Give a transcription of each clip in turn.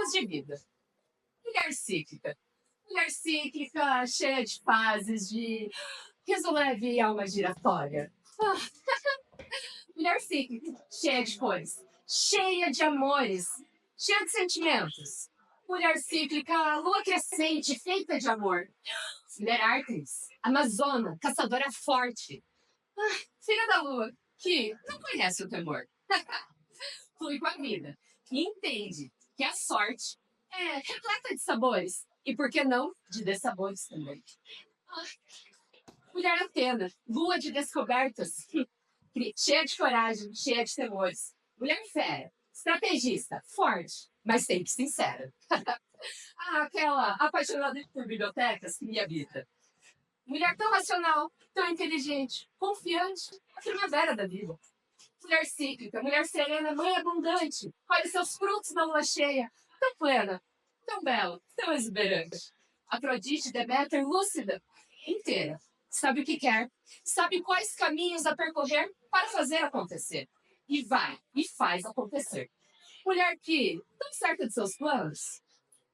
Ciclos de vida. Mulher cíclica. Mulher cíclica, cheia de fases, de riso leve e alma giratória. Mulher cíclica, cheia de cores, cheia de amores, cheia de sentimentos. Mulher cíclica, lua crescente, feita de amor. Mulher Artemis, amazona, caçadora forte. Filha da lua, que não conhece o temor. Flui com a vida e entende que a sorte é repleta de sabores. E por que não de dessabores também? Mulher Atena, lua de descobertas, cheia de coragem, cheia de temores. Mulher fera, estrategista, forte, mas sempre sincera. Aquela apaixonada por bibliotecas que me habita. Mulher tão racional, tão inteligente, confiante, a primavera da vida. Mulher cíclica, mulher serena, mãe abundante, colhe seus frutos na lua cheia, tão plena, tão bela, tão exuberante. Afrodite, Deméter, lúcida, inteira, sabe o que quer, sabe quais caminhos a percorrer para fazer acontecer. E vai, e faz acontecer. Mulher que, tão certa de seus planos,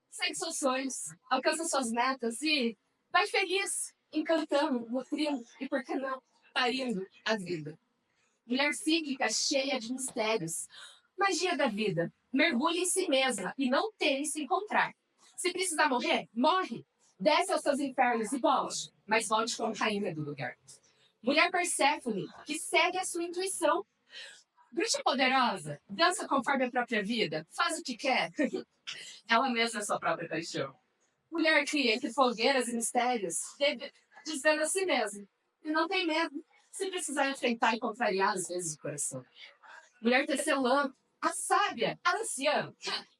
segue seus sonhos, alcança suas metas e vai feliz, encantando, nutrindo e, por que não, parindo a vida. Mulher cíclica cheia de mistérios. Magia da vida. Mergulhe em si mesma e não teme se encontrar. Se precisar morrer, morre. Desce aos seus infernos e volte, mas volte como rainha do lugar. Mulher Perséfone, que segue a sua intuição. Bruxa poderosa, dança conforme a própria vida, faz o que quer. Ela mesma é sua própria paixão. Mulher que, entre fogueiras e mistérios, desvenda a si mesma. E não tem medo, se precisar enfrentar e contrariar às vezes o coração. Mulher tecelã, a sábia, a anciã.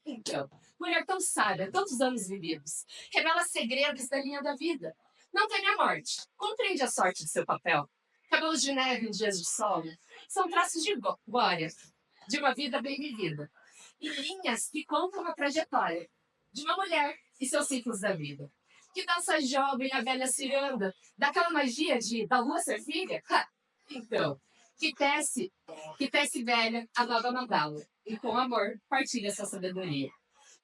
Então, mulher tão sábia, tantos anos vividos, revela segredos da linha da vida. Não teme a morte, compreende a sorte de seu papel. Cabelos de neve em dias de sol são traços de glória, de uma vida bem vivida. E linhas que contam a trajetória de uma mulher e seus ciclos da vida. Que dança jovem a velha ciranda, daquela magia da lua ser filha? Então, que tece velha a nova mandala, e com amor partilha sua sabedoria.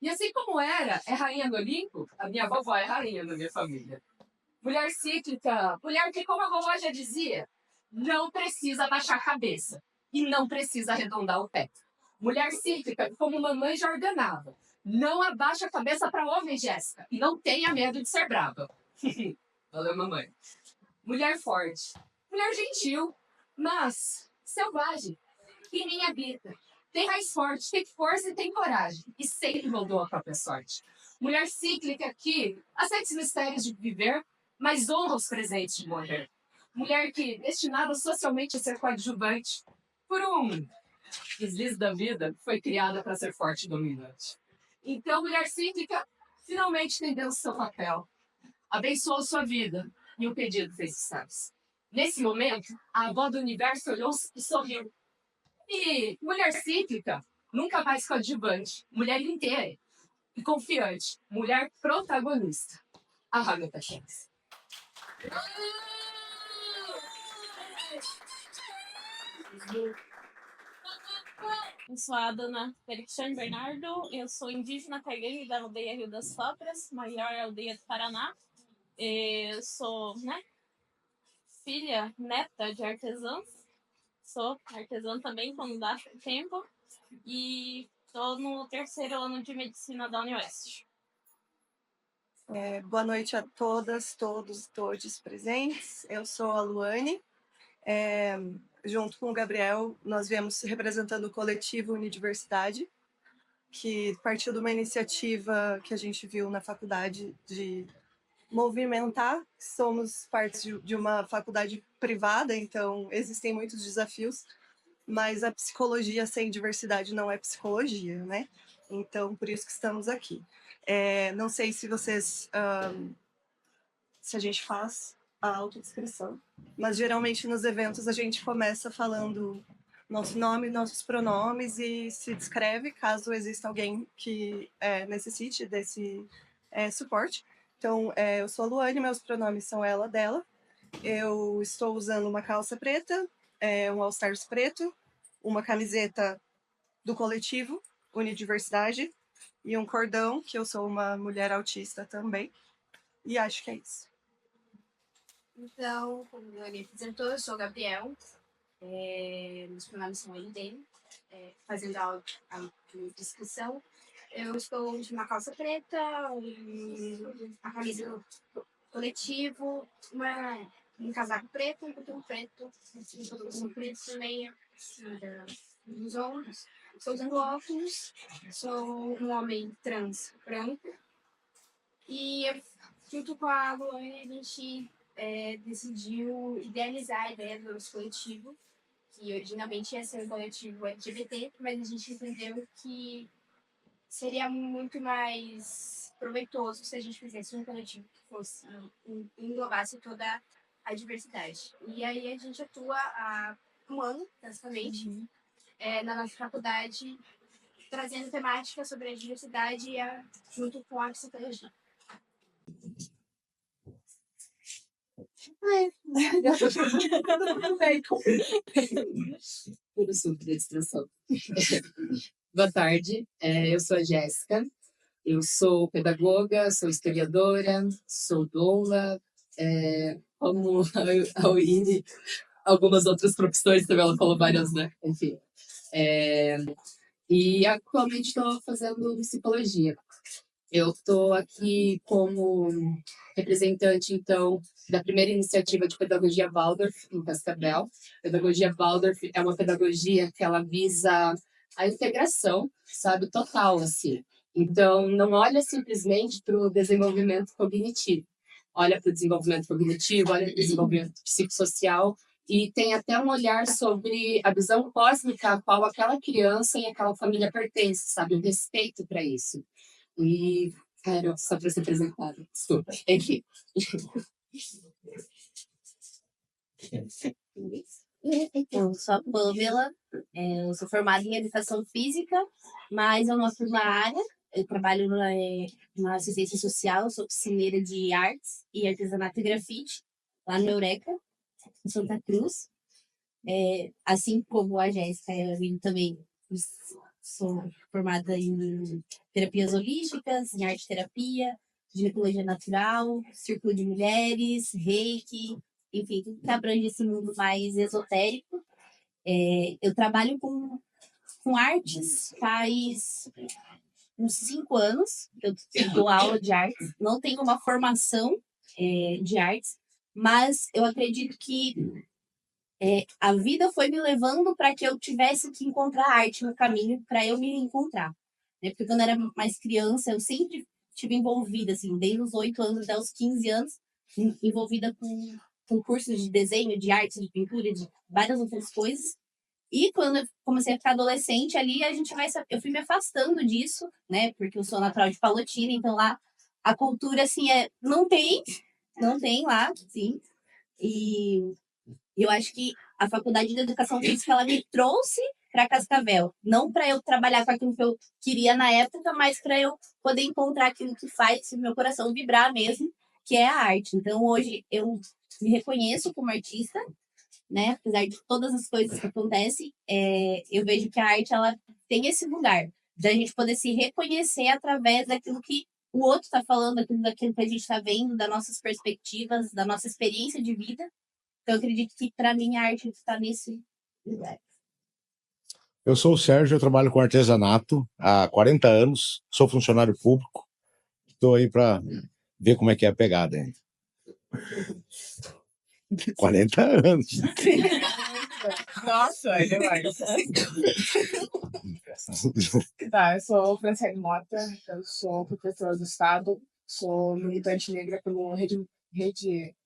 E assim como é rainha no Olimpo, a minha vovó é rainha na minha família. Mulher cíclica, mulher que, como a vovó já dizia, não precisa abaixar a cabeça e não precisa arredondar o pé. Mulher cíclica, como mamãe já ordenava, não abaixa a cabeça para homem, Jéssica, e não tenha medo de ser brava. Valeu, mamãe. Mulher forte, mulher gentil, mas selvagem, que em mim habita. Tem raiz forte, tem força e tem coragem, e sempre moldou a própria sorte. Mulher cíclica que aceita os mistérios de viver, mas honra os presentes de morrer. Mulher que, destinada socialmente a ser coadjuvante, por um deslize da vida, foi criada para ser forte e dominante. Então, mulher cíclica finalmente entendeu o seu papel, abençoou sua vida e o pedido fez sucesso. Nesse momento, a avó do universo olhou e sorriu. E mulher cíclica, nunca mais coadjuvante, mulher inteira e confiante, mulher protagonista. A Hamilton Chance. Eu sou a dona Feliciane Bernardo, eu sou indígena caigangue da aldeia Rio das Sopras, maior aldeia do Paraná. Eu sou, filha, neta de artesãos, sou artesã também quando dá tempo e estou no 3º ano de medicina da Unioeste. Boa noite a todas, todos presentes. Eu sou a Luane. Junto com o Gabriel, nós viemos representando o coletivo Unidiversidade, que partiu de uma iniciativa que a gente viu na faculdade de movimentar. Somos parte de uma faculdade privada, então existem muitos desafios, mas a psicologia sem diversidade não é psicologia, né? Então, por isso que estamos aqui. Não sei se vocês... se a gente faz a autodescrição, mas geralmente nos eventos a gente começa falando nosso nome, nossos pronomes e se descreve caso exista alguém que necessite desse suporte. Então, eu sou a Luane, meus pronomes são ela, dela. Eu estou usando uma calça preta, um All Stars preto, uma camiseta do coletivo Unidiversidade, e um cordão, que eu sou uma mulher autista também. E acho que é isso. Então, como ele apresentou, eu sou o Gabriel. Meus pronomes são ele dele. Fazendo a descrição, eu estou de uma calça preta, a camisa do coletivo, um casaco preto, um coturno preto, um coturno preto também nos ombros. Estou usando óculos, sou um homem trans branco. E junto com a Luane, a gente decidiu idealizar a ideia do nosso coletivo, que originalmente ia ser um coletivo LGBT, mas a gente entendeu que seria muito mais proveitoso se a gente fizesse um coletivo que fosse englobasse toda a diversidade. E aí a gente atua há um ano, basicamente, na nossa faculdade, trazendo temáticas sobre a diversidade junto com a psicologia. Puro suco da distração. Boa tarde, eu sou a Jéssica, eu sou pedagoga, sou historiadora, sou doula, como a Winnie, algumas outras profissões também, ela falou várias, né? Enfim. E atualmente estou fazendo psicologia. Eu estou aqui como representante, então, da primeira iniciativa de pedagogia Waldorf em Cascavel. Pedagogia Waldorf é uma pedagogia que ela visa a integração, sabe, total, assim. Então, não olha simplesmente para o desenvolvimento cognitivo. Olha para o desenvolvimento cognitivo, olha para o desenvolvimento psicossocial e tem até um olhar sobre a visão cósmica a qual aquela criança e aquela família pertence, sabe, o respeito para isso. E, cara, só para ser apresentada, desculpa. Enfim. Eu sou a Pamela, eu sou formada em Educação Física, mas eu não atuo na área. Eu trabalho na assistência social, sou piscineira de artes e artesanato e grafite, lá no Eureka, em Santa Cruz. Assim como a Jéssica, eu também sou formada em terapias holísticas, em arte-terapia, ginecologia natural, círculo de mulheres, reiki, enfim, tudo que abrange esse mundo mais esotérico. Eu trabalho com artes faz uns 5 anos, eu dou aula de artes, não tenho uma formação de artes, mas eu acredito que a vida foi me levando para que eu tivesse que encontrar arte no caminho para eu me encontrar. Né? Porque quando eu era mais criança, eu sempre estive envolvida, assim, desde os 8 anos até os 15 anos, envolvida com cursos de desenho, de arte, de pintura, de várias outras coisas. E quando eu comecei a ficar adolescente, ali eu fui me afastando disso, né? Porque eu sou natural de Palotina, então lá a cultura, assim, não tem lá, sim. E eu acho que a Faculdade de Educação Física, ela me trouxe para Cascavel. Não para eu trabalhar com aquilo que eu queria na época, mas para eu poder encontrar aquilo que faz o meu coração vibrar mesmo, que é a arte. Então, hoje, eu me reconheço como artista, né? Apesar de todas as coisas que acontecem, eu vejo que a arte, ela tem esse lugar da gente poder se reconhecer através daquilo que o outro está falando, daquilo que a gente está vendo, das nossas perspectivas, da nossa experiência de vida. Então, eu acredito que, para mim, a arte está nesse lugar. Eu sou o Sérgio, eu trabalho com artesanato há 40 anos, sou funcionário público, estou aí para ver como é que é a pegada. Hein? 40 anos. Nossa, é demais. Tá, eu sou Franciele Mota, eu sou professora do Estado, sou militante negra pelo Rede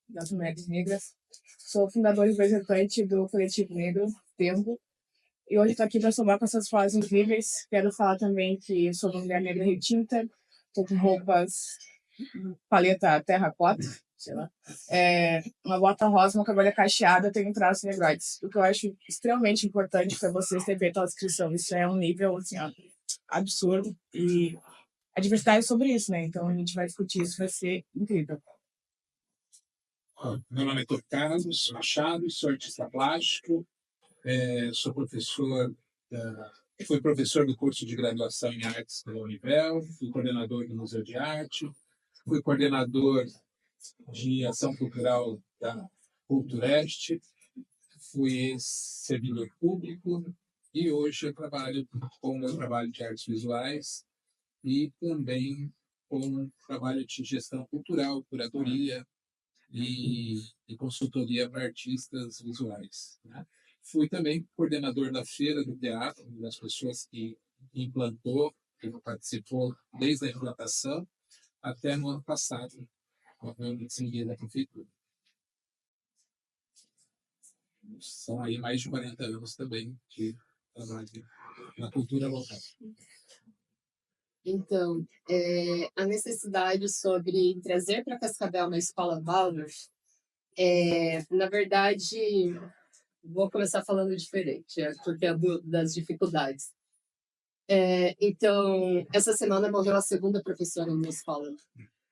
das Mulheres Negras, sou fundadora e representante do Coletivo Negro, Tempo, e hoje estou aqui para somar com essas falas incríveis. Quero falar também que sou uma mulher negra retinta, estou com roupas paleta terracota, sei lá. Uma bota rosa, uma cabelo cacheada, tem traços negroides. O que eu acho extremamente importante para vocês terem feito a descrição. Isso é um nível assim, ó, absurdo. E a diversidade é sobre isso, né? Então a gente vai discutir isso, vai ser incrível. Meu nome é Dr. Carlos Machado, sou artista plástico, sou professor da Fui professor do curso de graduação em artes pela Univel, fui coordenador do Museu de Arte, fui coordenador de ação cultural da Cultureste, fui servidor público e hoje eu trabalho com o meu trabalho de artes visuais e também com o trabalho de gestão cultural, curadoria e consultoria para artistas visuais, né? Fui também coordenador da Feira do Teatro, uma das pessoas que implantou, que participou desde a implantação até no ano passado, quando eu decidi da prefeitura. São aí mais de 40 anos também de trabalho na cultura local. Então, a necessidade sobre trazer para Cascavel uma escola Waldorf, na verdade, vou começar falando diferente, porque é das dificuldades. Então, essa semana morreu a segunda professora na minha escola.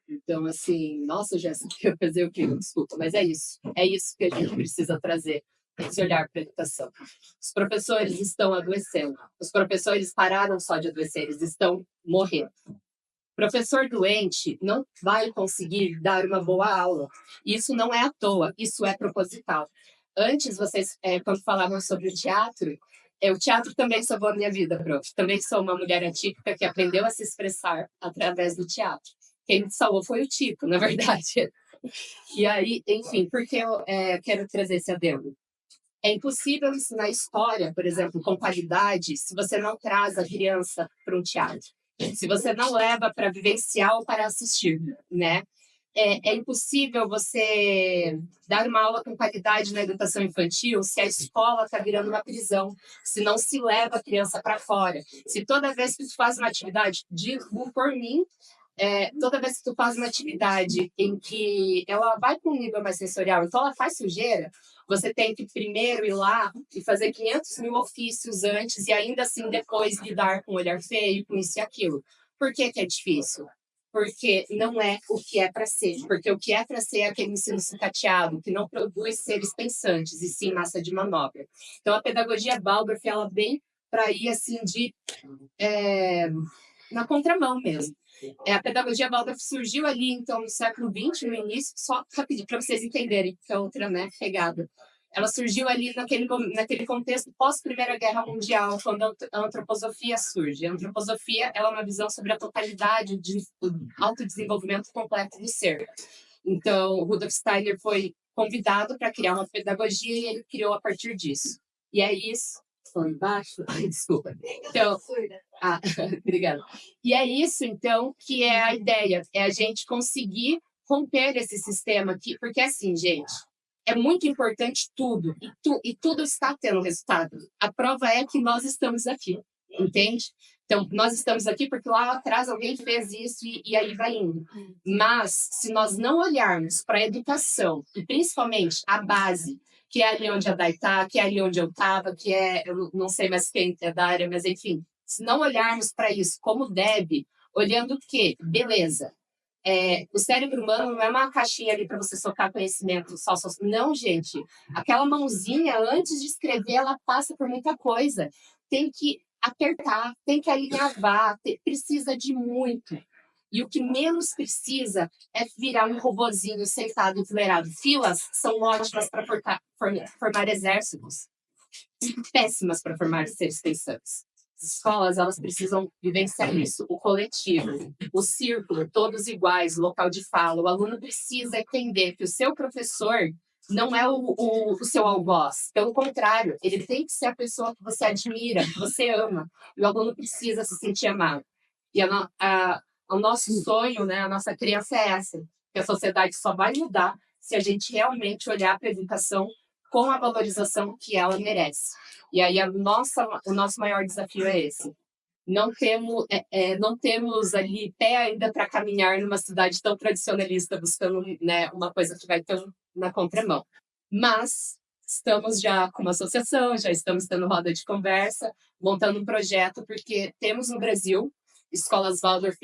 Então, assim, nossa, Jéssica, eu fazer o quê? Desculpa, mas é isso. É isso que a gente precisa trazer, esse olhar para a educação. Os professores estão adoecendo. Os professores pararam só de adoecer, eles estão morrendo. Professor doente não vai conseguir dar uma boa aula. Isso não é à toa, isso é proposital. Antes, vocês, quando falavam sobre o teatro também salvou a minha vida, prof. Também sou uma mulher atípica que aprendeu a se expressar através do teatro. Quem me salvou foi o Tico, na verdade. E aí, enfim, por que eu quero trazer esse adendo? É impossível ensinar história, por exemplo, com qualidade, se você não traz a criança para um teatro. Se você não leva para vivenciar ou para assistir, né? É impossível você dar uma aula com qualidade na educação infantil se a escola está virando uma prisão, se não se leva a criança para fora. Se toda vez que tu faz uma atividade, digo por mim, toda vez que tu faz uma atividade em que ela vai com um nível mais sensorial, então ela faz sujeira, você tem que primeiro ir lá e fazer 500 mil ofícios antes e ainda assim depois lidar com o olhar feio, com isso e aquilo. Por que é difícil? Porque não é o que é para ser. Porque o que é para ser é aquele ensino sucateado, que não produz seres pensantes, e sim massa de manobra. Então, a pedagogia Waldorf, ela vem para ir assim na contramão mesmo. A pedagogia Waldorf surgiu ali, então, no século XX, no início, só rapidinho, para vocês entenderem, que é outra, né, pegada. Ela surgiu ali naquele contexto pós-Primeira Guerra Mundial, quando a antroposofia surge. A antroposofia ela é uma visão sobre a totalidade de autodesenvolvimento completo do ser. Então, o Rudolf Steiner foi convidado para criar uma pedagogia e ele criou a partir disso. E é isso... Estou embaixo? Ai, desculpa. Então, obrigada. E é isso, então, que é a ideia. É a gente conseguir romper esse sistema aqui. Porque, assim, gente, é muito importante tudo. E tudo está tendo resultado. A prova é que nós estamos aqui. Entende? Então, nós estamos aqui porque lá atrás alguém fez isso e aí vai indo. Mas, se nós não olharmos para a educação, e principalmente a base, que é ali onde a Dai está, que é ali onde eu estava, eu não sei mais quem é da área, mas enfim, se não olharmos para isso como deve, olhando o quê? Beleza. O cérebro humano não é uma caixinha ali para você socar conhecimento só. Não, gente. Aquela mãozinha, antes de escrever, ela passa por muita coisa. Tem que apertar, tem que alinhavar, precisa de muito. E o que menos precisa é virar um robozinho sentado enfileirado. Filas são ótimas para formar exércitos, péssimas para formar seres pensantes. As escolas, elas precisam vivenciar isso, o coletivo, o círculo, todos iguais, local de fala. O aluno precisa entender que o seu professor não é o seu algoz. Pelo contrário, ele tem que ser a pessoa que você admira, que você ama. E o aluno precisa se sentir amado. E o nosso sonho, né, a nossa crença é essa, que a sociedade só vai mudar se a gente realmente olhar para a educação com a valorização que ela merece. E aí o nosso maior desafio é esse. Não temos ali pé ainda para caminhar numa cidade tão tradicionalista, buscando, né, uma coisa que vai tão na contramão. Mas estamos já com uma associação, já estamos tendo roda de conversa, montando um projeto, porque temos no Brasil escolas Waldorf,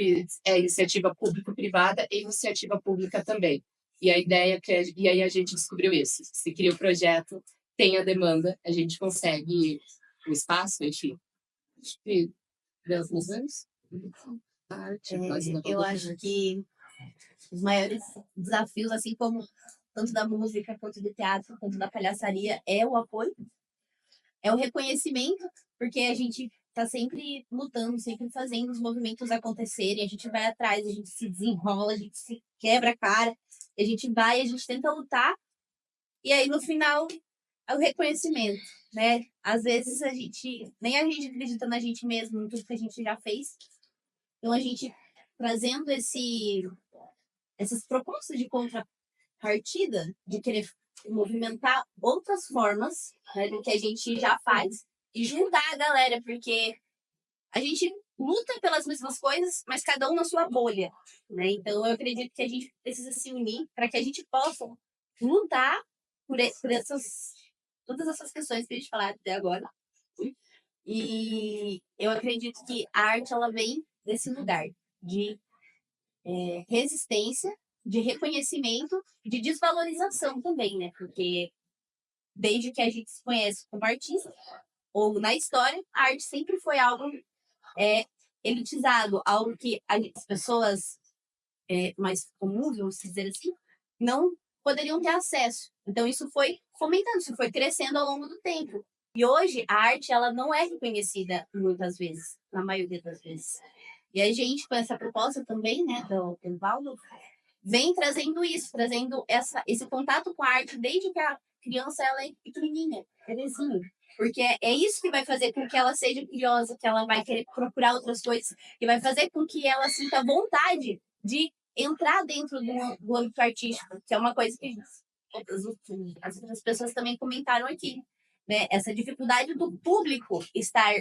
iniciativa público-privada e iniciativa pública também. E a ideia e aí a gente descobriu isso. Se cria o projeto, tem a demanda, a gente consegue o espaço, enfim. E das museus? Arte, quase da Eu acho que os maiores desafios, assim como tanto da música, quanto do teatro, quanto da palhaçaria, é o apoio, é o reconhecimento, porque a gente tá sempre lutando, sempre fazendo os movimentos acontecerem, a gente vai atrás, a gente se desenrola, a gente se quebra a cara, a gente vai, a gente tenta lutar, e aí no final é o reconhecimento, né? Às vezes nem a gente acredita na gente mesmo, em tudo que a gente já fez, então a gente trazendo essas propostas de contrapartida, de querer movimentar outras formas, né, do que a gente já faz e juntar a galera, porque a gente luta pelas mesmas coisas, mas cada um na sua bolha, né? Então eu acredito que a gente precisa se unir para que a gente possa lutar por todas essas questões que a gente falou até agora. E eu acredito que a arte ela vem desse lugar de resistência, de reconhecimento, de desvalorização também, né? Porque desde que a gente se conhece como artista, ou na história, a arte sempre foi algo elitizado, algo que as pessoas mais comuns, vamos dizer assim, não poderiam ter acesso. Então isso foi fomentando, isso foi crescendo ao longo do tempo. E hoje a arte ela não é reconhecida muitas vezes, na maioria das vezes. E a gente, com essa proposta também, né, do Paulo, vem trazendo isso, trazendo esse contato com a arte desde que a criança ela é pequenininha, bebezinho. Porque é isso que vai fazer com que ela seja curiosa, que ela vai querer procurar outras coisas, que vai fazer com que ela sinta vontade de entrar dentro do âmbito artístico, que é uma coisa que as outras pessoas também comentaram aqui, né? Essa dificuldade do público estar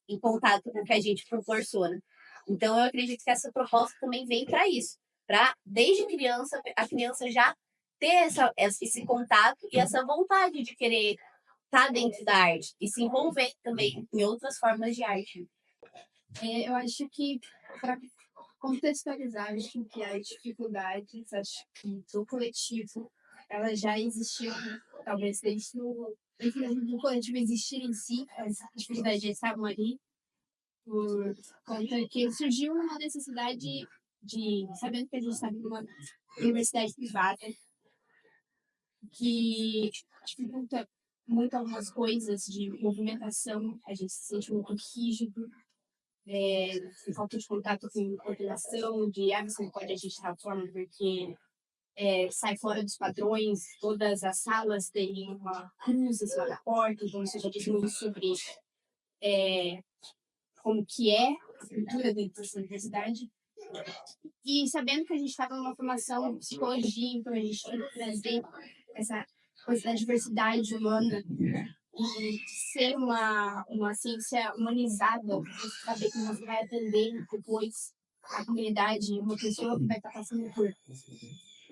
em contato com o que a gente proporciona. Então, eu acredito que essa proposta também vem para isso, para desde criança, a criança já ter esse contato e essa vontade de querer estar dentro da arte e se envolver também em outras formas de arte. Eu acho que, para contextualizar, acho que as dificuldades, acho que do coletivo, elas já existiam, talvez desde do coletivo existir em si, as dificuldades já estavam ali, por conta que surgiu uma necessidade de, sabendo que a gente está numa universidade privada, que dificulta muito algumas coisas de movimentação, a gente se sente muito rígido, falta de contato com coordenação, de você não pode agir de tal forma porque sai fora dos padrões, todas as salas têm uma cruz acima da porta, então isso já diz muito sobre como que é a estrutura dentro da universidade. E sabendo que a gente estava numa formação de psicologia, então a gente tem que trazer essa coisa da diversidade humana e ser uma ciência humanizada, saber que você vai atender depois a comunidade, uma pessoa que vai estar passando por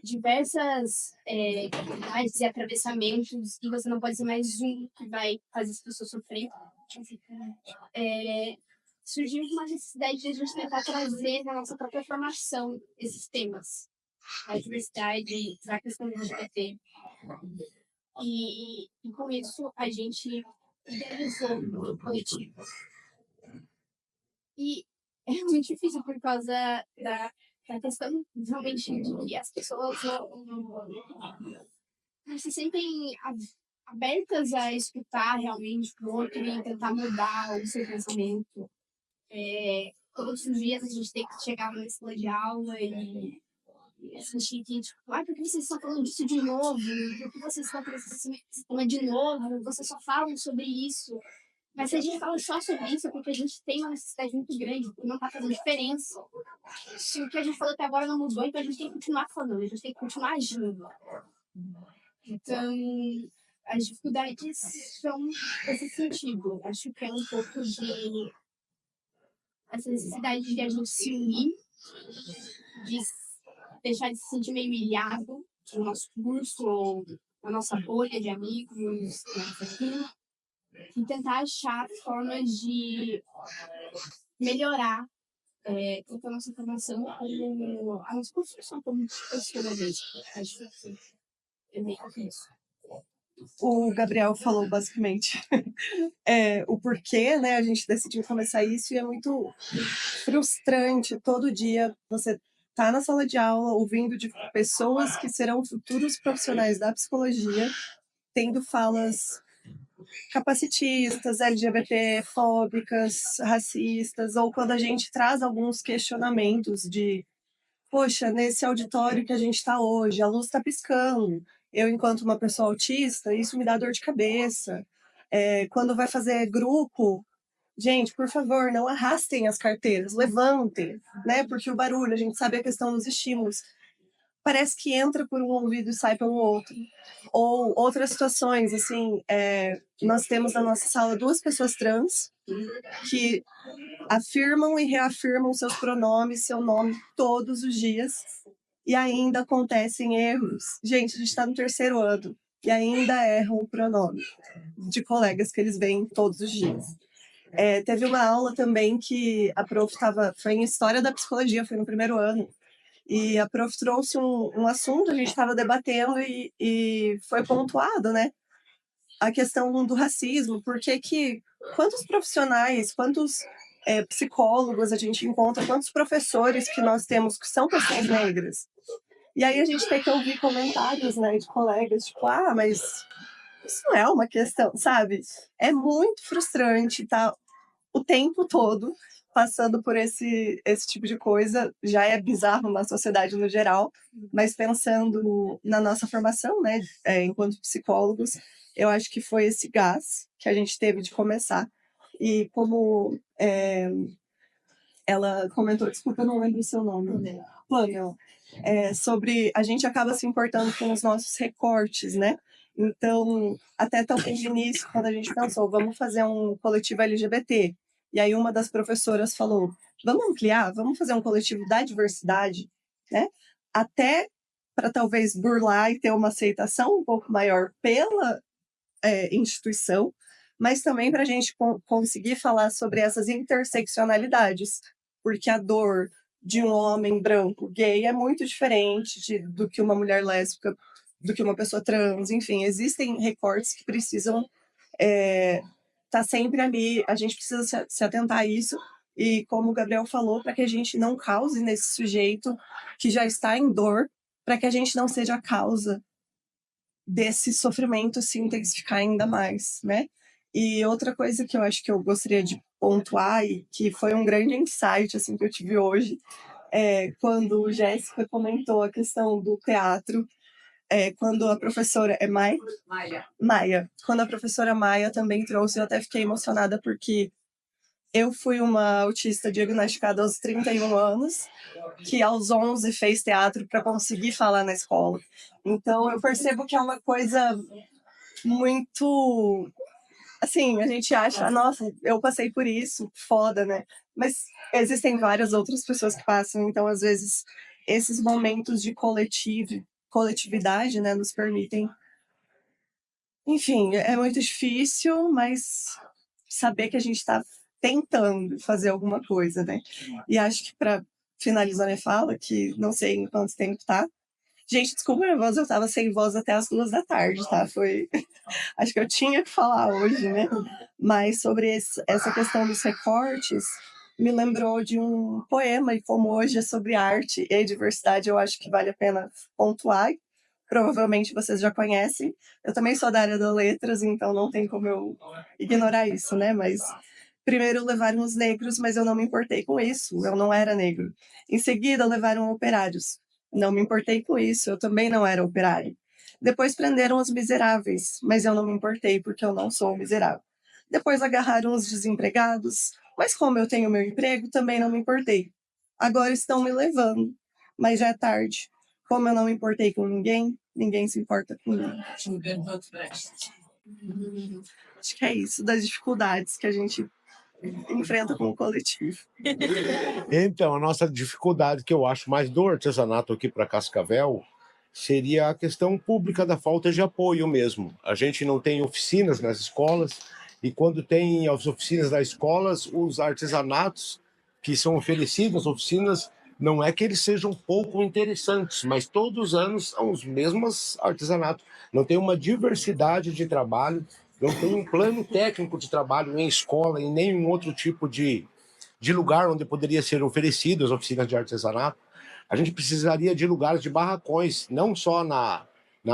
diversas dificuldades e atravessamentos, e você não pode ser mais um que vai fazer as pessoas sofrer. Surgiu uma necessidade de a gente tentar trazer na nossa própria formação esses temas. A diversidade, a questão do LGBT. E com isso, a gente idealizou o coletivo. E é muito difícil por causa da questão realmente de que as pessoas não se sentem abertas a escutar realmente o outro e tentar mudar o seu pensamento. Todos os dias a gente tem que chegar na sala de aula e sentir que, tipo, por que vocês estão falando disso de novo? Por que vocês estão falando desse tema de novo? Vocês só falam sobre isso. Mas se a gente fala só sobre isso, é porque a gente tem uma necessidade muito grande, porque não está fazendo diferença. Se o que a gente falou até agora não mudou, então a gente tem que continuar falando, a gente tem que continuar agindo. Então, as dificuldades são nesse sentido. Acho que é um pouco de essa necessidade de a gente se unir, de deixar de se sentir meio ilhado no nosso curso ou na nossa bolha de amigos, e tentar achar formas de melhorar tanto a nossa formação como a nossa construção como pessoa mesmo. Acho que é meio que isso. O Gabriel falou basicamente o porquê, né? A gente decidiu começar isso e é muito frustrante todo dia você tá na sala de aula ouvindo de pessoas que serão futuros profissionais da psicologia tendo falas capacitistas, LGBT-fóbicas, racistas, ou quando a gente traz alguns questionamentos de poxa, nesse auditório que a gente está hoje, a luz está piscando. Eu, enquanto uma pessoa autista, isso me dá dor de cabeça. Quando vai fazer grupo, gente, por favor, não arrastem as carteiras, levantem, né? Porque o barulho, a gente sabe a questão dos estímulos. Parece que entra por um ouvido e sai pelo outro. Ou outras situações, assim, nós temos na nossa sala 2 pessoas trans que afirmam e reafirmam seus pronomes, seu nome todos os dias e ainda acontecem erros. Gente, a gente está no 3º ano e ainda erram o pronome de colegas que eles veem todos os dias. Teve uma aula também que a prof foi em História da Psicologia, foi no 1º ano, e a prof trouxe um assunto, a gente estava debatendo e foi pontuado, né? A questão do racismo, quantos profissionais, quantos psicólogos a gente encontra, quantos professores que nós temos que são pessoas negras. E aí a gente tem que ouvir comentários, né, de colegas, tipo, mas isso não é uma questão, sabe? É muito frustrante, tá? O tempo todo passando por esse tipo de coisa, já é bizarro na sociedade no geral, mas pensando na nossa formação, né, enquanto psicólogos, eu acho que foi esse gás que a gente teve de começar. E como ela comentou, desculpa, eu não lembro o seu nome, Pâniel, sobre a gente acaba se importando com os nossos recortes, né? Então, até talvez no início, quando a gente pensou, vamos fazer um coletivo LGBT, e aí uma das professoras falou, vamos ampliar, vamos fazer um coletivo da diversidade, né? Até para talvez burlar e ter uma aceitação um pouco maior pela instituição, mas também para a gente conseguir falar sobre essas interseccionalidades, porque a dor de um homem branco gay é muito diferente do que uma mulher lésbica, do que uma pessoa trans, enfim, existem recortes que precisam tá sempre ali, a gente precisa se atentar a isso, e como o Gabriel falou, para que a gente não cause nesse sujeito que já está em dor, para que a gente não seja a causa desse sofrimento se intensificar ainda mais, né? E outra coisa que eu acho que eu gostaria de pontuar, e que foi um grande insight assim, que eu tive hoje, quando Jéssica comentou a questão do teatro, quando a professora Maia. Quando a professora Maia também trouxe, eu até fiquei emocionada porque eu fui uma autista diagnosticada aos 31 anos, que aos 11 fez teatro para conseguir falar na escola. Então eu percebo que é uma coisa muito... Assim, a gente acha, nossa, eu passei por isso, foda, né? Mas existem várias outras pessoas que passam, então às vezes esses momentos de coletividade, né, nos permitem. Enfim, é muito difícil, mas saber que a gente está tentando fazer alguma coisa, né? E acho que para finalizar minha fala, que não sei em quanto tempo tá. Gente, desculpa minha voz, eu tava sem voz até as 2 da tarde, tá? Acho que eu tinha que falar hoje, né? Mas sobre essa questão dos recortes, me lembrou de um poema, e como hoje é sobre arte e diversidade, eu acho que vale a pena pontuar. Provavelmente vocês já conhecem. Eu também sou da área das letras, então não tem como eu ignorar isso, né? Mas primeiro levaram os negros, mas eu não me importei com isso, eu não era negro. Em seguida levaram operários, não me importei com isso, eu também não era operário. Depois prenderam os miseráveis, mas eu não me importei porque eu não sou miserável. Depois agarraram os desempregados, mas como eu tenho meu emprego, também não me importei. Agora estão me levando, mas já é tarde. Como eu não me importei com ninguém, ninguém se importa comigo. Acho que é isso, das dificuldades que a gente enfrenta com o coletivo. Então, a nossa dificuldade, que eu acho mais do artesanato aqui para Cascavel, seria a questão pública da falta de apoio mesmo. A gente não tem oficinas nas escolas, e quando tem as oficinas das escolas, os artesanatos que são oferecidos, as oficinas, Não é que eles sejam pouco interessantes, mas todos os anos são os mesmos artesanatos. Não tem uma diversidade de trabalho, não tem um plano técnico de trabalho em escola, em nenhum outro tipo de lugar onde poderia ser oferecidas oficinas de artesanato. A gente precisaria de lugares de barracões, não só na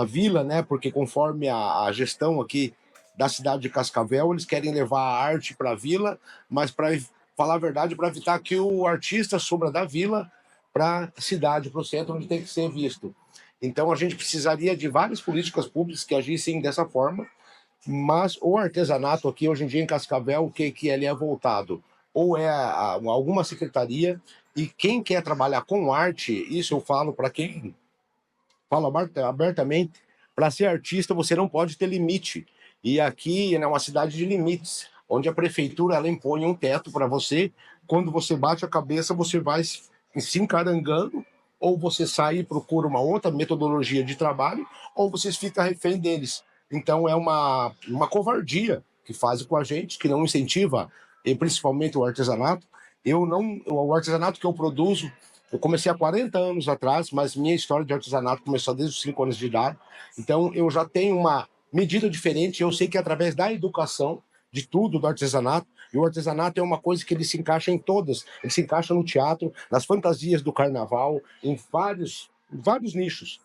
vila, né? Porque conforme a gestão aqui da cidade de Cascavel, eles querem levar a arte para a vila, mas para falar a verdade, para evitar que o artista suba da vila para a cidade, para o centro, onde tem que ser visto. Então, a gente precisaria de várias políticas públicas que agissem dessa forma, mas o artesanato aqui, hoje em dia, em Cascavel, o que ele é voltado? Ou é alguma secretaria, e quem quer trabalhar com arte, isso eu falo para quem fala abertamente, para ser artista você não pode ter limite. E aqui é uma cidade de limites, onde a prefeitura ela impõe um teto para você. Quando você bate a cabeça, você vai se encarangando, ou você sai e procura uma outra metodologia de trabalho, ou você fica refém deles. Então é uma covardia que faz com a gente, que não incentiva, e principalmente o artesanato. O artesanato que eu produzo, eu comecei há 40 anos atrás, mas minha história de artesanato começou desde os 5 anos de idade. Então, eu já tenho uma medida diferente. Eu sei que através da educação, de tudo do artesanato, e o artesanato é uma coisa que ele se encaixa em todas. Ele se encaixa no teatro, nas fantasias do carnaval, em vários nichos.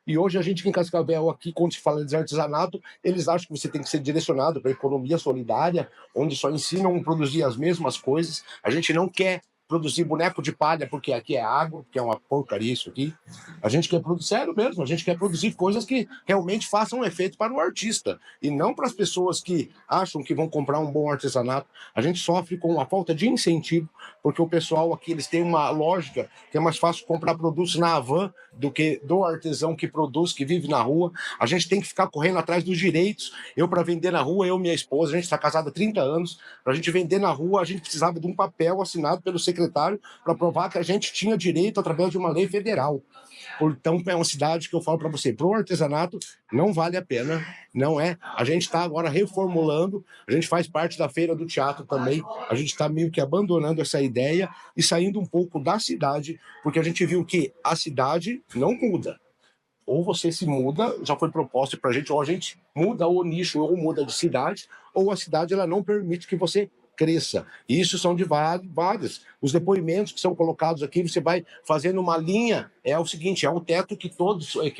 E hoje a gente aqui em Cascavel, aqui, quando se fala de artesanato, eles acham que você tem que ser direcionado para a economia solidária, onde só ensinam a produzir as mesmas coisas. A gente não quer produzir boneco de palha porque aqui é agro, que é uma porcaria isso aqui. A gente quer produzir, sério mesmo, a gente quer produzir coisas que realmente façam um efeito para o artista e não para as pessoas que acham que vão comprar um bom artesanato. A gente sofre com uma falta de incentivo, porque o pessoal aqui eles têm uma lógica que é mais fácil comprar produtos na Havan do que do artesão que produz, que vive na rua. A gente tem que ficar correndo atrás dos direitos. Eu, para vender na rua, eu e minha esposa, a gente está casado há 30 anos, para a gente vender na rua, a gente precisava de um papel assinado pelo secretário para provar que a gente tinha direito através de uma lei federal. Então, é uma cidade que eu falo para você, para o artesanato, não vale a pena, não é? A gente está agora reformulando, a gente faz parte da Feira do Teatro também, a gente está meio que abandonando essa ideia e saindo um pouco da cidade, porque a gente viu que a cidade não muda. Ou você se muda, já foi proposto para a gente, ou a gente muda o nicho, ou muda de cidade, ou a cidade ela não permite que você cresça. E isso são de vários. Os depoimentos que são colocados aqui, você vai fazendo uma linha, é o seguinte, é o teto que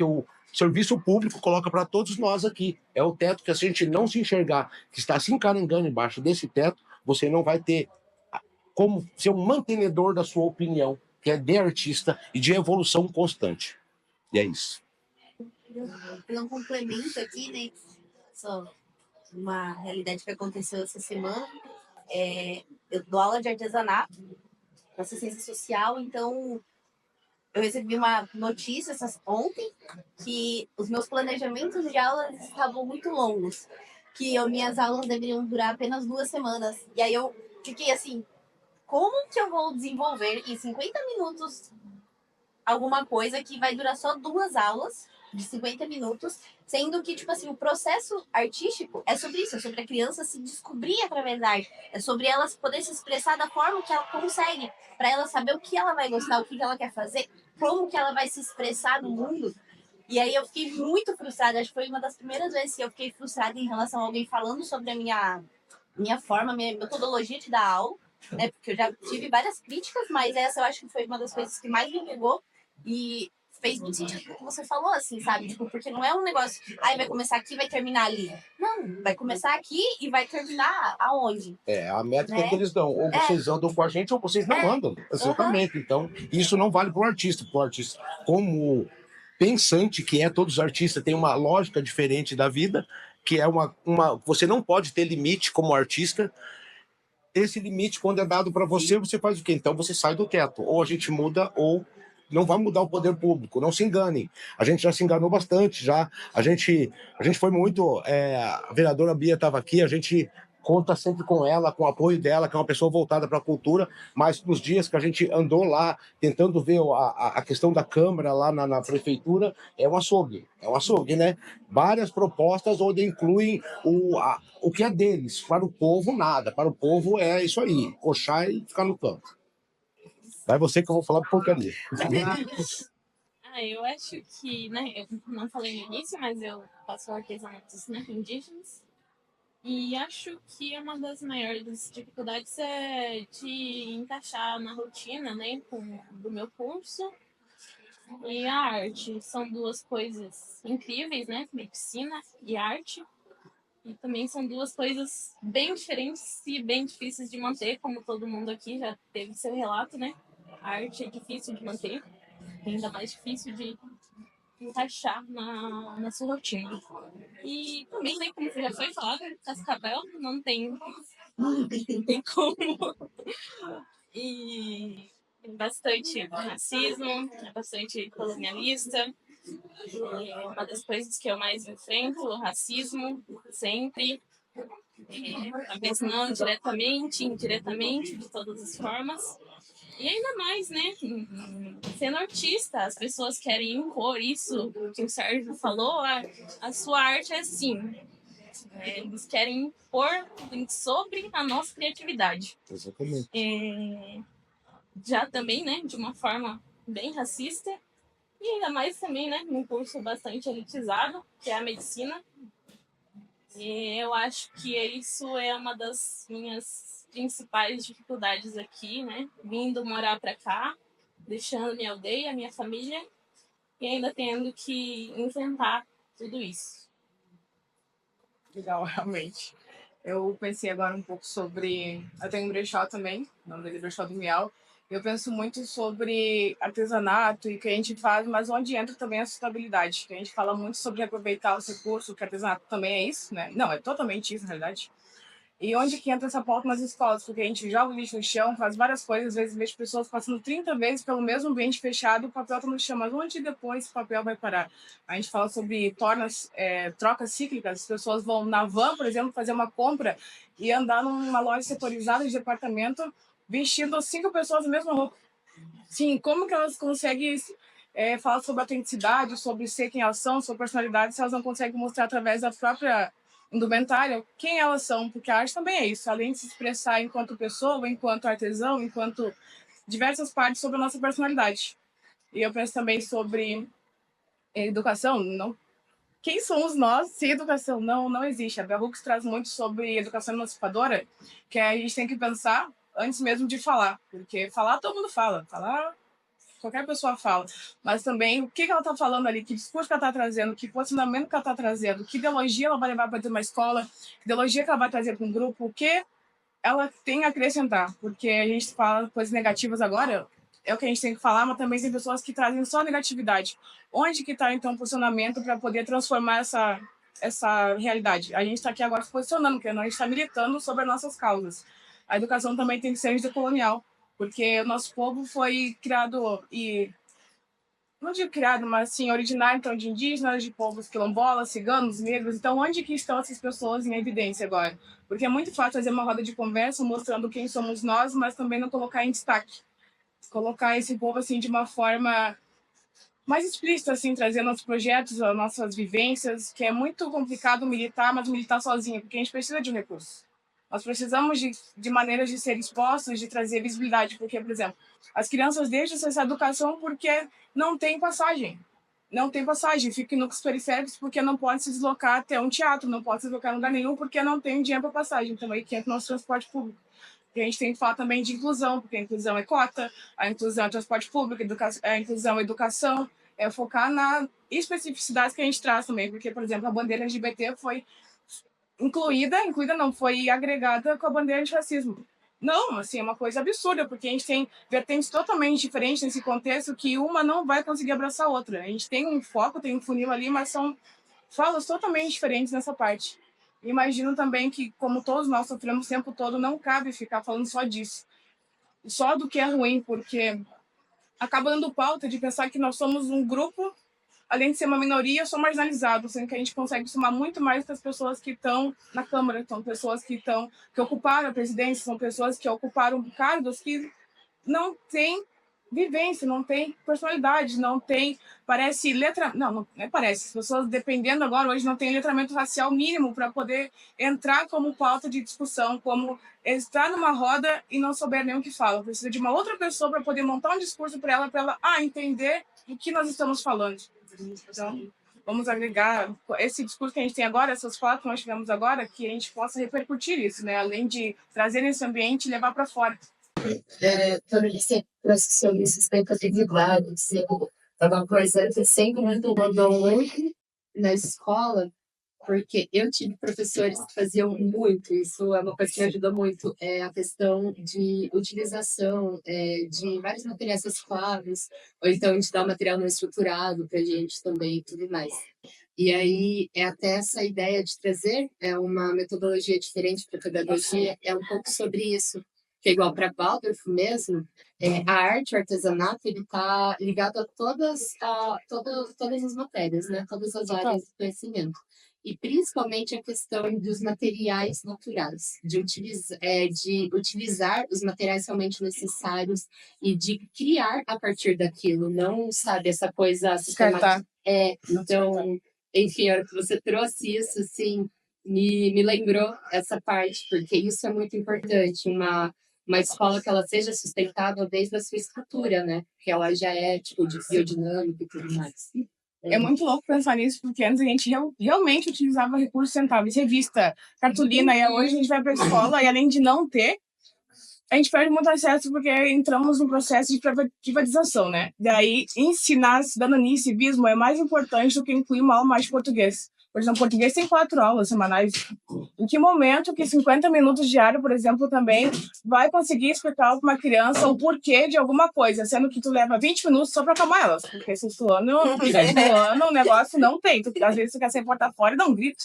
o serviço público coloca para todos nós aqui. É o teto que, se a gente não se enxergar, que está se encarangando embaixo desse teto, você não vai ter como ser um mantenedor da sua opinião, que é de artista e de evolução constante. E é isso. Um complemento aqui, né? Só uma realidade que aconteceu essa semana. Eu dou aula de artesanato na assistência social, então eu recebi uma notícia ontem que os meus planejamentos de aulas estavam muito longos, que minhas aulas deveriam durar apenas 2 semanas. E aí eu fiquei assim, como que eu vou desenvolver em 50 minutos alguma coisa que vai durar só 2 aulas de 50 minutos, sendo que, tipo assim, o processo artístico é sobre isso, é sobre a criança se descobrir através da arte, é sobre ela poder se expressar da forma que ela consegue, para ela saber o que ela vai gostar, o que ela quer fazer, como que ela vai se expressar no mundo. E aí eu fiquei muito frustrada, acho que foi uma das primeiras vezes que eu fiquei frustrada em relação a alguém falando sobre a minha forma, minha metodologia de dar aula, né, porque eu já tive várias críticas, mas essa eu acho que foi uma das coisas que mais me pegou, e fez muito sentido o que você falou, assim, sabe? Tipo, porque não é um negócio, vai começar aqui e vai terminar ali. Não, vai começar aqui e vai terminar aonde? A métrica que eles dão. Ou vocês andam com a gente, ou vocês não andam. Exatamente. Então, isso não vale para o artista. Para o artista, como pensante, que é todos os artistas, tem uma lógica diferente da vida, que é você não pode ter limite como artista. Esse limite, quando é dado para você, você faz o quê? Então, você sai do teto. Ou a gente muda, ou não vai mudar o poder público, não se enganem. A gente já se enganou bastante, já. A gente foi muito... a vereadora Bia estava aqui, a gente conta sempre com ela, com o apoio dela, que é uma pessoa voltada para a cultura, mas nos dias que a gente andou lá, tentando ver a questão da Câmara lá na prefeitura, é um açougue, né? Várias propostas onde incluem o que é deles, para o povo nada, para o povo é isso aí, coxar e ficar no canto. Vai você que eu vou falar porcaria. Eu acho que, né, eu não falei no início, mas eu faço artesanatos, né, indígenas. E acho que uma das maiores dificuldades é de encaixar na rotina, né, do meu curso e a arte. São duas coisas incríveis, né, medicina e arte. E também são duas coisas bem diferentes e bem difíceis de manter, como todo mundo aqui já teve seu relato, né? A arte é difícil de manter, ainda mais difícil de encaixar na sua rotina. E também, né, como já foi falado, Cascavel não tem como. E tem bastante racismo, é bastante colonialista. É uma das coisas que eu mais enfrento, o racismo, sempre. Talvez não diretamente, indiretamente, de todas as formas. E ainda mais, né? Sendo artista, as pessoas querem impor isso que o Sérgio falou, a sua arte é assim. Eles querem impor sobre a nossa criatividade. Exatamente. Já também, né, de uma forma bem racista. E ainda mais também, né, num curso bastante elitizado, que é a medicina. E eu acho que isso é uma das minhas principais dificuldades aqui, né? Vindo morar para cá, deixando minha aldeia, minha família, e ainda tendo que enfrentar tudo isso. Legal, realmente. Eu pensei agora um pouco sobre... Eu tenho um brechó também, o nome dele é Brechó do Miau. Eu penso muito sobre artesanato e o que a gente faz, mas onde entra também a sustentabilidade. Que a gente fala muito sobre aproveitar os recursos, que artesanato também é isso, né? Não, é totalmente isso, na realidade. E onde que entra essa pauta nas escolas? Porque a gente joga o lixo no chão, faz várias coisas, às vezes vejo pessoas passando 30 vezes pelo mesmo ambiente fechado, o papel está no chão, mas onde depois o papel vai parar? A gente fala sobre trocas cíclicas, as pessoas vão na van, por exemplo, fazer uma compra e andar numa loja setorizada de departamento, vestindo 5 pessoas na mesma roupa. Sim, como que elas conseguem falar sobre autenticidade, sobre ser quem elas são, sobre personalidade, se elas não conseguem mostrar através da própria indumentária quem elas são, porque a arte também é isso, além de se expressar enquanto pessoa, enquanto artesão, enquanto diversas partes sobre a nossa personalidade. E eu penso também sobre educação, não. Quem somos nós sem educação? Não existe. A Bell Hooks traz muito sobre educação emancipadora, que a gente tem que pensar antes mesmo de falar, porque falar todo mundo fala, falar qualquer pessoa fala, mas também o que ela está falando ali, que discurso que ela está trazendo, que posicionamento que ela está trazendo, que ideologia ela vai levar para dentro de uma escola, que ideologia que ela vai trazer para um grupo, o que ela tem a acrescentar, porque a gente fala coisas negativas agora, é o que a gente tem que falar, mas também tem pessoas que trazem só negatividade. Onde que está, então, o posicionamento para poder transformar essa realidade? A gente está aqui agora se posicionando, porque a gente está militando sobre as nossas causas. A educação também tem que ser antidecolonial, porque o nosso povo foi criado e... Não digo criado, mas sim originário então, de indígenas, de povos quilombolas, ciganos, negros. Então, onde que estão essas pessoas em evidência agora? Porque é muito fácil fazer uma roda de conversa mostrando quem somos nós, mas também não colocar em destaque. Colocar esse povo assim de uma forma mais explícita, assim, trazendo nossos projetos, as nossas vivências, que é muito complicado militar, mas militar sozinho, porque a gente precisa de um recurso. Nós precisamos de maneiras de ser expostos, de trazer visibilidade, porque, por exemplo, as crianças deixam essa educação porque não tem passagem. Não tem passagem, ficam em núcleos periféricos porque não pode se deslocar até um teatro, não pode se deslocar em lugar nenhum porque não tem dinheiro para passagem. Então, aí que entra o nosso transporte público. E a gente tem que falar também de inclusão, porque a inclusão é cota, a inclusão é transporte público, a inclusão é educação, é focar na especificidades que a gente traz também, porque, por exemplo, a bandeira LGBT foi incluída não, foi agregada com a bandeira de racismo. Não, assim, é uma coisa absurda, porque a gente tem vertentes totalmente diferentes nesse contexto que uma não vai conseguir abraçar a outra. A gente tem um foco, tem um funil ali, mas são falas totalmente diferentes nessa parte. Imagino também que, como todos nós sofremos o tempo todo, não cabe ficar falando só disso. Só do que é ruim, porque acaba dando pauta de pensar que nós somos um grupo, além de ser uma minoria, só marginalizado, sendo que a gente consegue somar muito mais que as pessoas que estão na Câmara, são pessoas que ocuparam a presidência, são pessoas que ocuparam cargos que não têm vivência, não tem personalidade, não tem, parece letra, não é parece, as pessoas dependendo agora hoje não tem letramento racial mínimo para poder entrar como pauta de discussão, como estar numa roda e não souber nem o que fala, precisa de uma outra pessoa para poder montar um discurso para ela entender do que nós estamos falando. Então, vamos agregar esse discurso que a gente tem agora, essas falas que nós tivemos agora, que a gente possa repercutir isso, né? Além de trazer nesse ambiente e levar para fora. Todo esse processo sobre sustentabilidade, é uma coisa que sempre me incomodou muito na escola, porque eu tive professores que faziam muito, isso é uma coisa que me ajudou muito, é a questão de utilização de vários materiais recicláveis, ou então de dar um material não estruturado para a gente também e tudo mais. E aí, é até essa ideia de trazer uma metodologia diferente para a pedagogia, é um pouco sobre isso. Que é igual para Waldorf mesmo, a arte, o artesanato, ele está ligado a todas as matérias, né? Todas as áreas do conhecimento. E principalmente a questão dos materiais naturais, de utilizar os materiais realmente necessários e de criar a partir daquilo, não, sabe, essa coisa sistemática. Então, enfim, a hora que você trouxe isso, assim, me lembrou essa parte, porque isso é muito importante, uma escola que ela seja sustentável desde a sua estrutura, né? Que ela já é, tipo, de biodinâmica e tudo mais. É muito louco pensar nisso, porque antes a gente realmente utilizava recursos sustentáveis, revista, cartolina, e hoje a gente vai para a escola e além de não ter, a gente perde muito acesso porque entramos num processo de privatização, né? Daí, ensinar cidadania e civismo é mais importante do que incluir uma aula mais de português. Por exemplo, português tem 4 aulas semanais. Em que momento que 50 minutos diário, por exemplo, também vai conseguir explicar para uma criança o porquê de alguma coisa, sendo que tu leva 20 minutos só para acalmar elas? Porque sexto ano, o negócio não tem. Às vezes tu quer sair porta fora e dá um grito.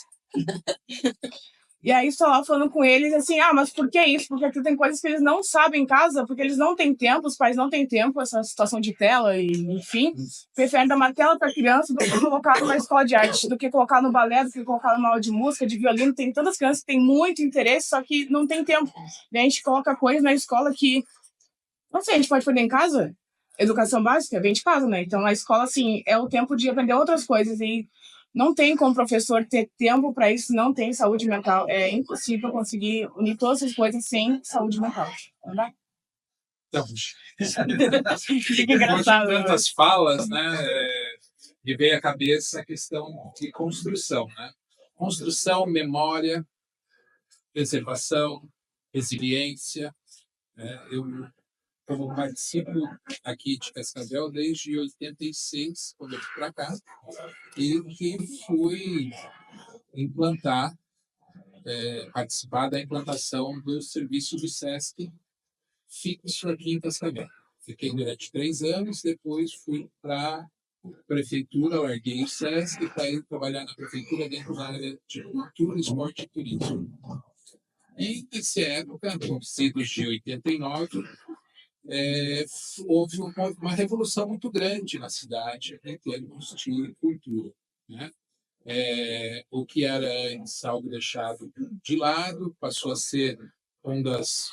E aí, só lá falando com eles, assim, mas por que isso? Porque aqui tem coisas que eles não sabem em casa, porque eles não têm tempo, os pais não têm tempo, essa situação de tela, e enfim. Preferem dar uma tela para a criança do que colocar numa escola de arte, do que colocar no balé, do que colocar numa aula de música, de violino. Tem tantas crianças que têm muito interesse, só que não tem tempo. E a gente coloca coisas na escola que, não sei, a gente pode aprender em casa? Educação básica vem de casa, né? Então, a escola, assim, é o tempo de aprender outras coisas e não tem como professor ter tempo para isso, não tem saúde mental. É impossível conseguir unir todas essas coisas sem saúde mental. Não dá? Então, Fica engraçado. tantas falas, né? Me veio à cabeça a questão de construção, né? Construção, memória, preservação, resiliência. Eu, como participo aqui de Cascavel desde 86, quando eu fui para cá, e que fui implantar, participar da implantação do serviço do SESC fixo aqui em Cascavel. Fiquei durante 3 anos, depois fui para a prefeitura, larguei o SESC para ir trabalhar na prefeitura dentro da área de cultura, esporte e turismo. E nessa época, nos idos de 89, houve uma revolução muito grande na cidade em termos de cultura, né? O que era antes algo deixado de lado passou a ser um das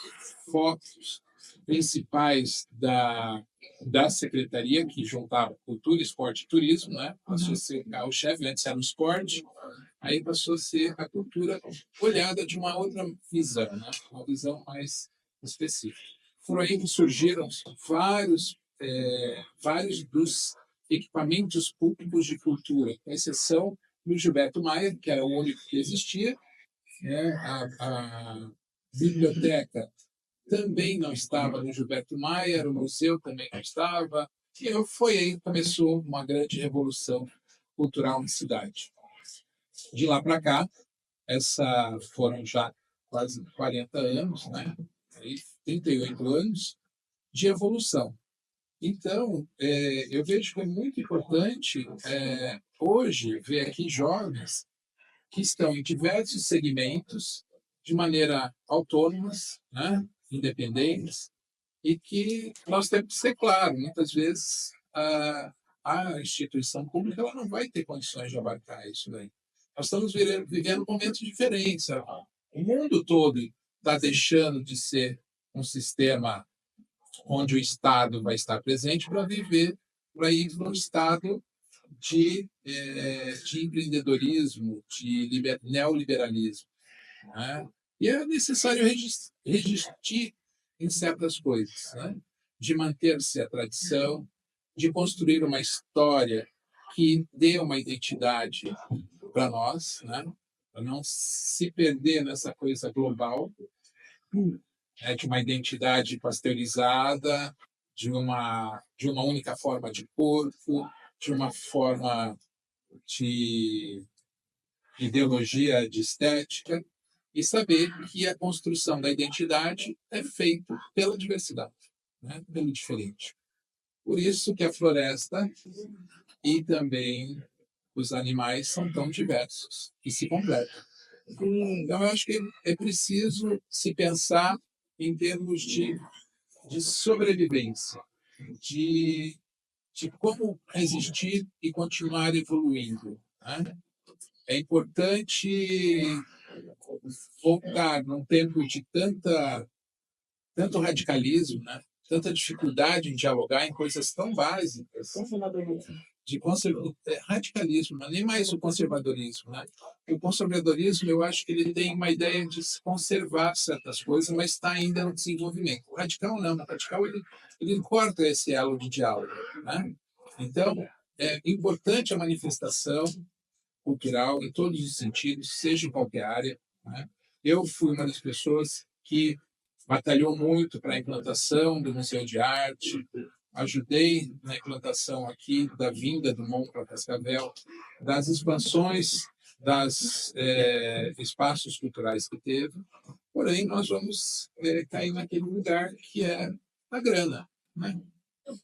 focos principais da secretaria, que juntava cultura, esporte e turismo, né? Passou a ser o chefe, antes era o esporte, aí passou a ser a cultura olhada de uma outra visão, né? Uma visão mais específica. Foram aí que surgiram vários dos equipamentos públicos de cultura, com exceção do Gilberto Maia, que era o único que existia, a biblioteca também não estava no Gilberto Maia, o museu também não estava, e foi aí que começou uma grande revolução cultural na cidade. De lá para cá, foram já quase 40 anos, né? 38 anos de evolução. Então, eu vejo que é muito importante hoje ver aqui jovens que estão em diversos segmentos de maneira autônomas, né? Independentes, e que nós temos que ser claro, muitas vezes a instituição pública ela não vai ter condições de abarcar isso daí. Nós estamos vivendo momentos diferentes. O mundo todo está deixando de ser um sistema onde o Estado vai estar presente para viver, para ir para um estado de empreendedorismo, de neoliberalismo, né? E é necessário resistir em certas coisas, né? De manter-se a tradição, de construir uma história que dê uma identidade para nós, né? Para não se perder nessa coisa global, né? De uma identidade pasteurizada, de uma única forma de corpo, de uma forma de ideologia de estética, e saber que a construção da identidade é feita pela diversidade, né? Pelo diferente. Por isso que a floresta e também os animais são tão diversos e se completam. Então, eu acho que é preciso se pensar em termos de sobrevivência, de, de como resistir e continuar evoluindo, né? É importante voltar num tempo de tanto radicalismo, né? Tanta dificuldade em dialogar em coisas tão básicas, de radicalismo, não é nem mais o conservadorismo, né? O conservadorismo, eu acho que ele tem uma ideia de se conservar certas coisas, mas está ainda no desenvolvimento. O radical não, o radical ele corta esse elo de diálogo, né? Então, é importante a manifestação cultural em todos os sentidos, seja em qualquer área, né? Eu fui uma das pessoas que batalhou muito para a implantação do Museu de Arte, ajudei na implantação aqui da vinda do MON para Cascavel, das expansões das espaços culturais que teve, porém nós vamos cair naquele lugar que é a grana, né?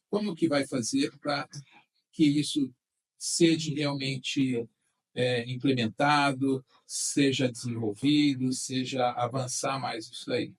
Como que vai fazer para que isso seja realmente implementado, seja desenvolvido, seja avançar mais isso aí?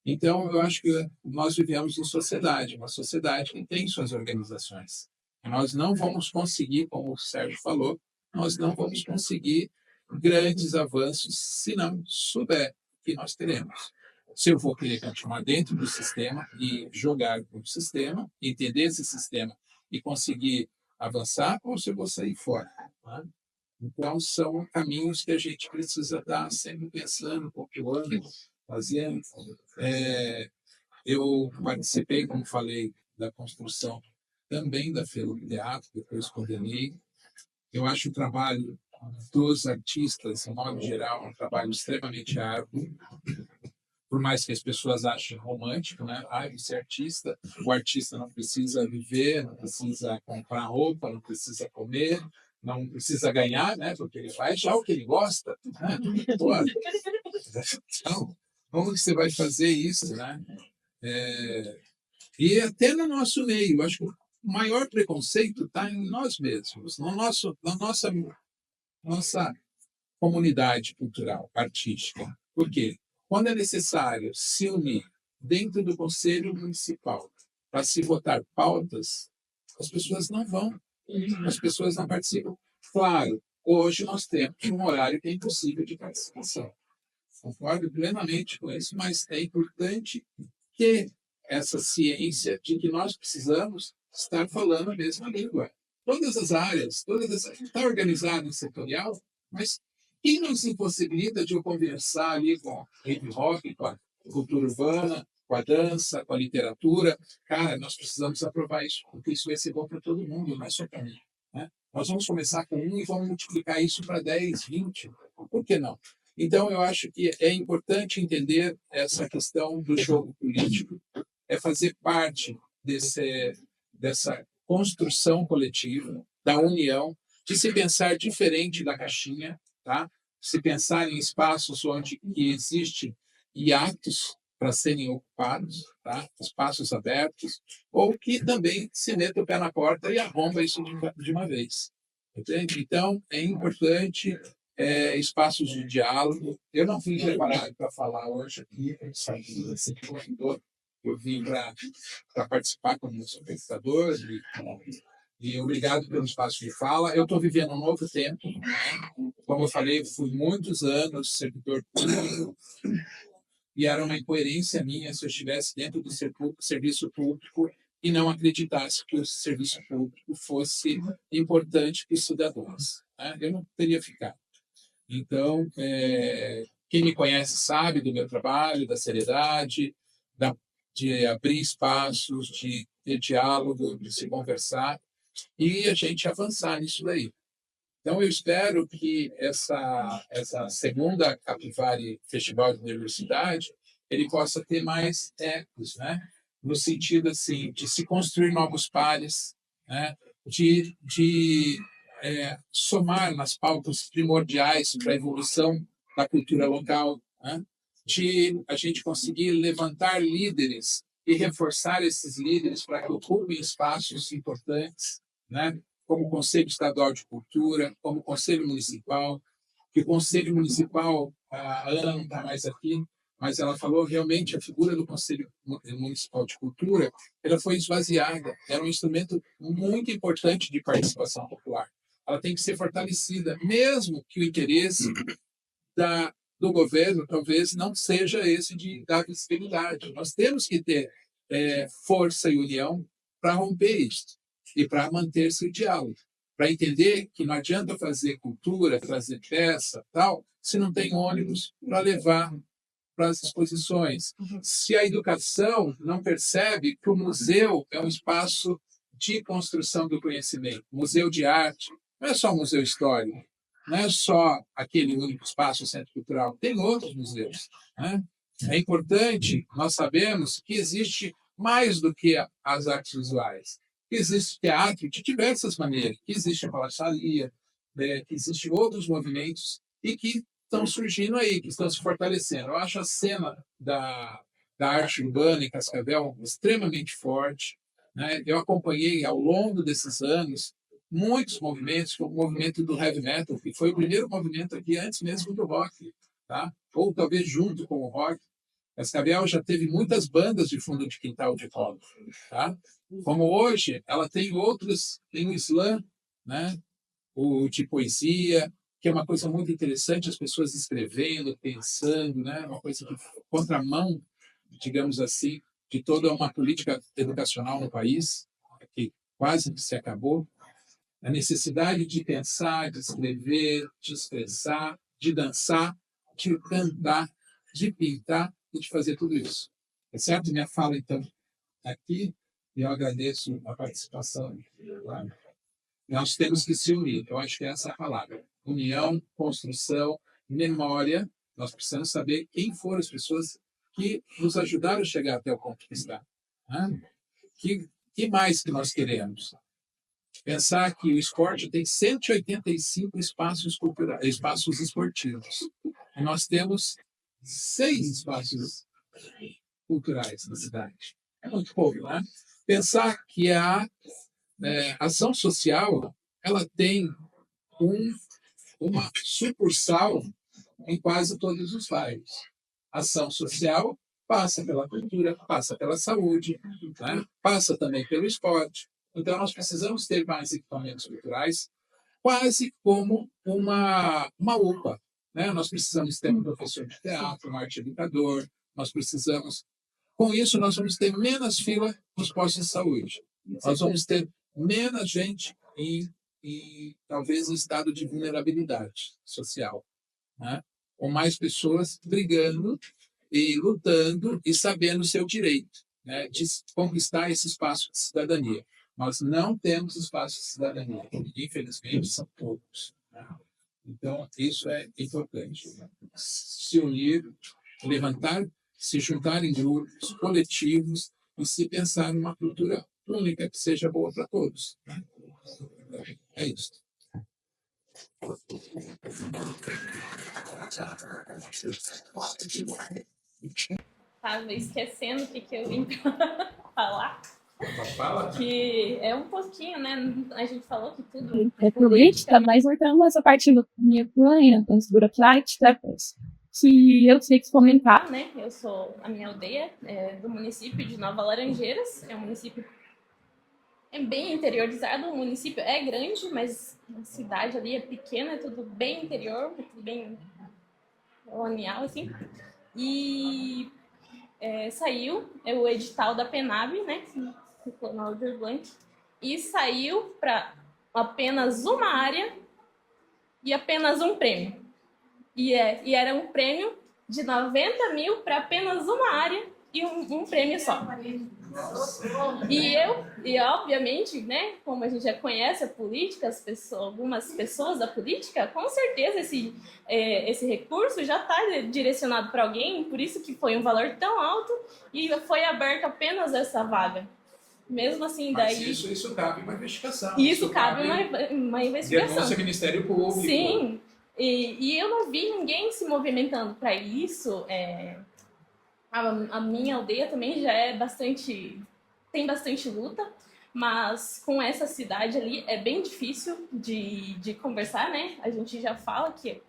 Então, eu acho que nós vivemos em sociedade, uma sociedade que tem suas organizações. E nós não vamos conseguir, como o Sérgio falou, nós não vamos conseguir grandes avanços se não souber que nós teremos. Se eu vou querer continuar dentro do sistema e jogar com o sistema, entender esse sistema e conseguir avançar, ou se eu vou sair fora, né? Então, são caminhos que a gente precisa estar sempre pensando, populando, fazendo. Eu participei, como falei, da construção também da Feira do Teatro, depois coordenei. Eu acho o trabalho dos artistas, em modo geral, um trabalho extremamente árduo, por mais que as pessoas achem romântico, né? Você é artista, o artista não precisa viver, não precisa comprar roupa, não precisa comer, não precisa ganhar, né? Porque ele faz já o que ele gosta, né? Pô, então, como que você vai fazer isso, né? E até no nosso meio, acho que o maior preconceito está em nós mesmos, na nossa comunidade cultural, artística. Por quê? Quando é necessário se unir dentro do Conselho Municipal para se votar pautas, as pessoas não vão, as pessoas não participam. Claro, hoje nós temos um horário que é impossível de participação. Concordo plenamente com isso, mas é importante que essa ciência de que nós precisamos estar falando a mesma língua. Todas as áreas, a gente está organizado em setorial, mas quem nos impossibilita de eu conversar ali com hip hop, com a cultura urbana, com a dança, com a literatura? Cara, nós precisamos aprovar isso, porque isso vai ser bom para todo mundo, não é só para mim, né? Nós vamos começar com um e vamos multiplicar isso para 10, 20. Por que não? Então, eu acho que é importante entender essa questão do jogo político, é fazer parte dessa construção coletiva, da união, de se pensar diferente da caixinha, tá? Se pensar em espaços onde existem hiatos para serem ocupados, tá? Espaços abertos, ou que também se meta o pé na porta e arromba isso de uma vez. Entende? Então, é importante espaços de diálogo. Eu não fui preparado para falar hoje aqui, você me convidou, eu vim para participar como espectador e obrigado pelo espaço de fala. Eu estou vivendo um novo tempo, né? Como eu falei, fui muitos anos servidor público e era uma incoerência minha se eu estivesse dentro do serviço público e não acreditasse que o serviço público fosse importante para os cidadãos, né? Eu não teria ficado. Então, quem me conhece sabe do meu trabalho, da seriedade, de abrir espaços, de ter diálogo, de se conversar e a gente avançar nisso daí. Então, eu espero que essa segunda Capivari Festival de Universidade ele possa ter mais ecos, né? No sentido assim de se construir novos pares, né? de somar nas pautas primordiais para a evolução da cultura local, né? De a gente conseguir levantar líderes e reforçar esses líderes para que ocupem espaços importantes, né? Como o Conselho Estadual de Cultura, como o Conselho Municipal, que o Conselho Municipal, a Ana não está mais aqui, mas ela falou realmente a figura do Conselho Municipal de Cultura ela foi esvaziada, era um instrumento muito importante de participação popular. Ela tem que ser fortalecida, mesmo que o interesse do governo talvez não seja esse de dar visibilidade. Nós temos que ter força e união para romper isso e para manter-se o diálogo, para entender que não adianta fazer cultura, trazer peça, tal, se não tem ônibus para levar para as exposições. Se a educação não percebe que o museu é um espaço de construção do conhecimento, museu de arte, não é só um museu histórico, não é só aquele único espaço, o Centro Cultural, tem outros museus, né? É importante, nós sabemos que existe mais do que as artes visuais, que existe teatro de diversas maneiras, que existe a palhaçaria, né? Que existem outros movimentos e que estão surgindo aí, que estão se fortalecendo. Eu acho a cena da arte urbana em Cascavel extremamente forte, né? Eu acompanhei ao longo desses anos muitos movimentos, como o movimento do heavy metal, que foi o primeiro movimento aqui antes mesmo do rock, tá? Ou talvez junto com o rock. Cascavel já teve muitas bandas de fundo de quintal de rock, tá? Como hoje, ela tem outros, tem o slam, né? O de poesia, que é uma coisa muito interessante, as pessoas escrevendo, pensando, né? Uma coisa que contramão, digamos assim, de toda uma política educacional no país, que quase se acabou. A necessidade de pensar, de escrever, de expressar, de dançar, de cantar, de pintar e de fazer tudo isso. É certo? Minha fala, então, aqui, e eu agradeço a participação. Claro. Nós temos que se unir, eu acho que essa é a palavra. União, construção, memória. Nós precisamos saber quem foram as pessoas que nos ajudaram a chegar até o ponto que está. Que mais que nós queremos? Pensar que o esporte tem 185 espaços culturais, espaços esportivos. E nós temos 6 espaços culturais na cidade. É muito pouco, né? Pensar que a ação social ela tem uma sucursal em quase todos os bairros. Ação social passa pela cultura, passa pela saúde, né? Passa também pelo esporte. Então, nós precisamos ter mais equipamentos culturais, quase como uma UPA. Né? Nós precisamos ter um professor de teatro, um arte educador, nós precisamos... Com isso, nós vamos ter menos fila nos postos de saúde. Nós vamos ter menos gente talvez, em estado de vulnerabilidade social. Né? Com mais pessoas brigando e lutando e sabendo o seu direito, né? De conquistar esse espaço de cidadania. Nós não temos espaço de cidadania. Infelizmente, são poucos. Né? Então, isso é importante. Se unir, levantar, se juntar em grupos coletivos e se pensar numa cultura única que seja boa para todos. Né? É isso. Estava esquecendo o que eu vim falar. Fala. Que é um pouquinho, né? A gente falou que tudo É política, mas então essa parte da minha planha, da burocrática, que eu sei que comentar. né? A minha aldeia é do município de Nova Laranjeiras, é um município bem interiorizado, o município é grande, mas a cidade ali é pequena, é tudo bem interior, é tudo bem colonial, assim. E saiu o edital da PENAB, né, do Plano Aldir Blanc, e saiu para apenas uma área e apenas um prêmio. E era um prêmio de 90 mil para apenas uma área e um prêmio só. E obviamente, né, como a gente já conhece a política, algumas pessoas da política, com certeza esse recurso já está direcionado para alguém, por isso que foi um valor tão alto e foi aberta apenas essa vaga. Mesmo assim, Mas daí... isso cabe uma investigação. Isso cabe uma investigação. Denúncia ao Ministério Público. Sim, e eu não vi ninguém se movimentando para isso. A minha aldeia também já tem bastante luta, mas com essa cidade ali é bem difícil de conversar, né? A gente já fala que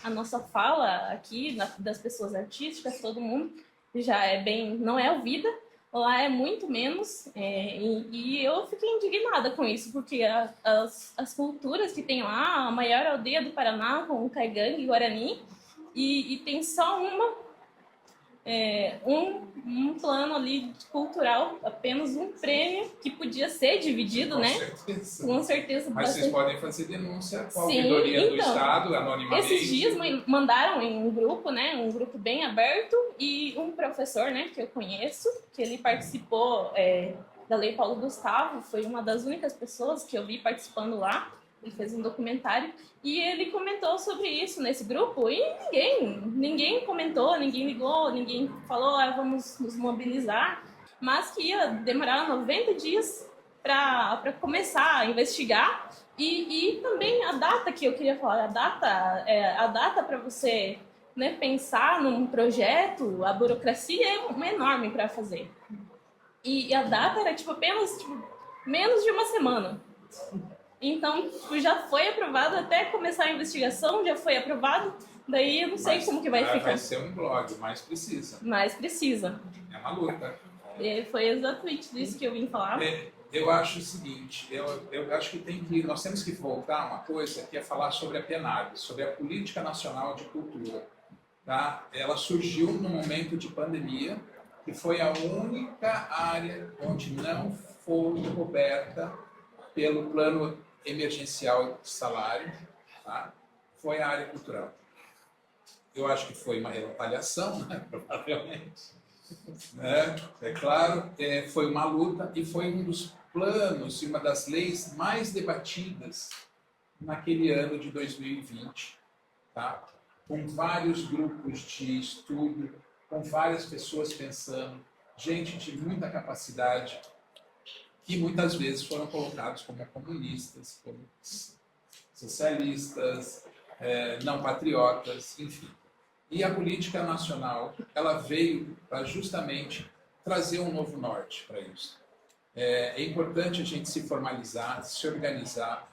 a nossa fala aqui, das pessoas artísticas, todo mundo, já não é ouvida. Lá é muito menos, e eu fiquei indignada com isso, porque as culturas que tem lá, a maior aldeia do Paraná, com o Caigangue e Guarani, e tem só um plano ali cultural, apenas um prêmio que podia ser dividido, né? Certeza. Com certeza. Mas bastante... vocês podem fazer denúncia com a Sim, ouvidoria do então, Estado, anonimamente. Esses dias mandaram em um grupo, né? Um grupo bem aberto, e um professor, né? Que eu conheço, que ele participou da Lei Paulo Gustavo, foi uma das únicas pessoas que eu vi participando lá. Ele fez um documentário e ele comentou sobre isso nesse grupo e ninguém comentou, ninguém ligou, ninguém falou, vamos nos mobilizar, mas que ia demorar 90 dias para começar a investigar. E também a data que eu queria falar, a data para você, né, pensar num projeto, a burocracia é enorme para fazer. E a data era apenas menos de uma semana. Então, já foi aprovado, até começar a investigação, já foi aprovado, daí eu não sei como que vai ficar. Vai ser um blog, mas precisa. Mas precisa. É uma luta. Foi exatamente disso que eu vim falar. Eu acho o seguinte, eu acho que nós temos que voltar a uma coisa que é falar sobre a PNAB, sobre a Política Nacional de Cultura. Tá? Ela surgiu no momento de pandemia, e foi a única área onde não foi coberta pelo plano emergencial de salário, tá? Foi a área cultural. Eu acho que foi uma retaliação, né? Provavelmente. Né? É claro, foi uma luta e foi um dos planos e uma das leis mais debatidas naquele ano de 2020, tá? Com vários grupos de estudo, com várias pessoas pensando, gente de muita capacidade, que muitas vezes foram colocados como comunistas, como socialistas, não patriotas, enfim. E a política nacional, ela veio para justamente trazer um novo norte para isso. É importante a gente se formalizar, se organizar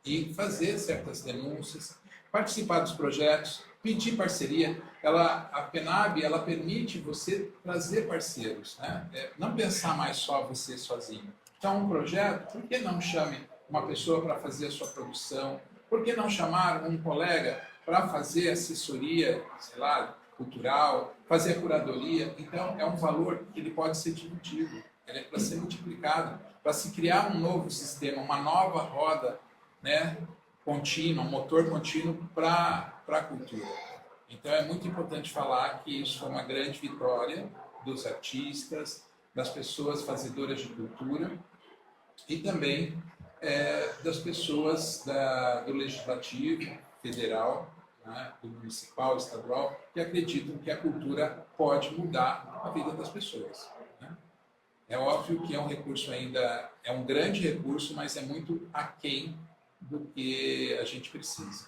e fazer certas denúncias, participar dos projetos, pedir parceria. A PNAB, ela permite você trazer parceiros, né? Não pensar mais só você sozinho. Então, um projeto, por que não chame uma pessoa para fazer a sua produção? Por que não chamar um colega para fazer assessoria, sei lá, cultural, fazer a curadoria? Então, é um valor que ele pode ser dividido, ele é para ser multiplicado, para se criar um novo sistema, uma nova roda, né, contínua, um motor contínuo para a cultura. Então, é muito importante falar que isso foi uma grande vitória dos artistas, das pessoas fazedoras de cultura e também das pessoas do Legislativo Federal, né, do Municipal, Estadual, que acreditam que a cultura pode mudar a vida das pessoas. Né? É óbvio que é um recurso ainda, é um grande recurso, mas é muito aquém do que a gente precisa.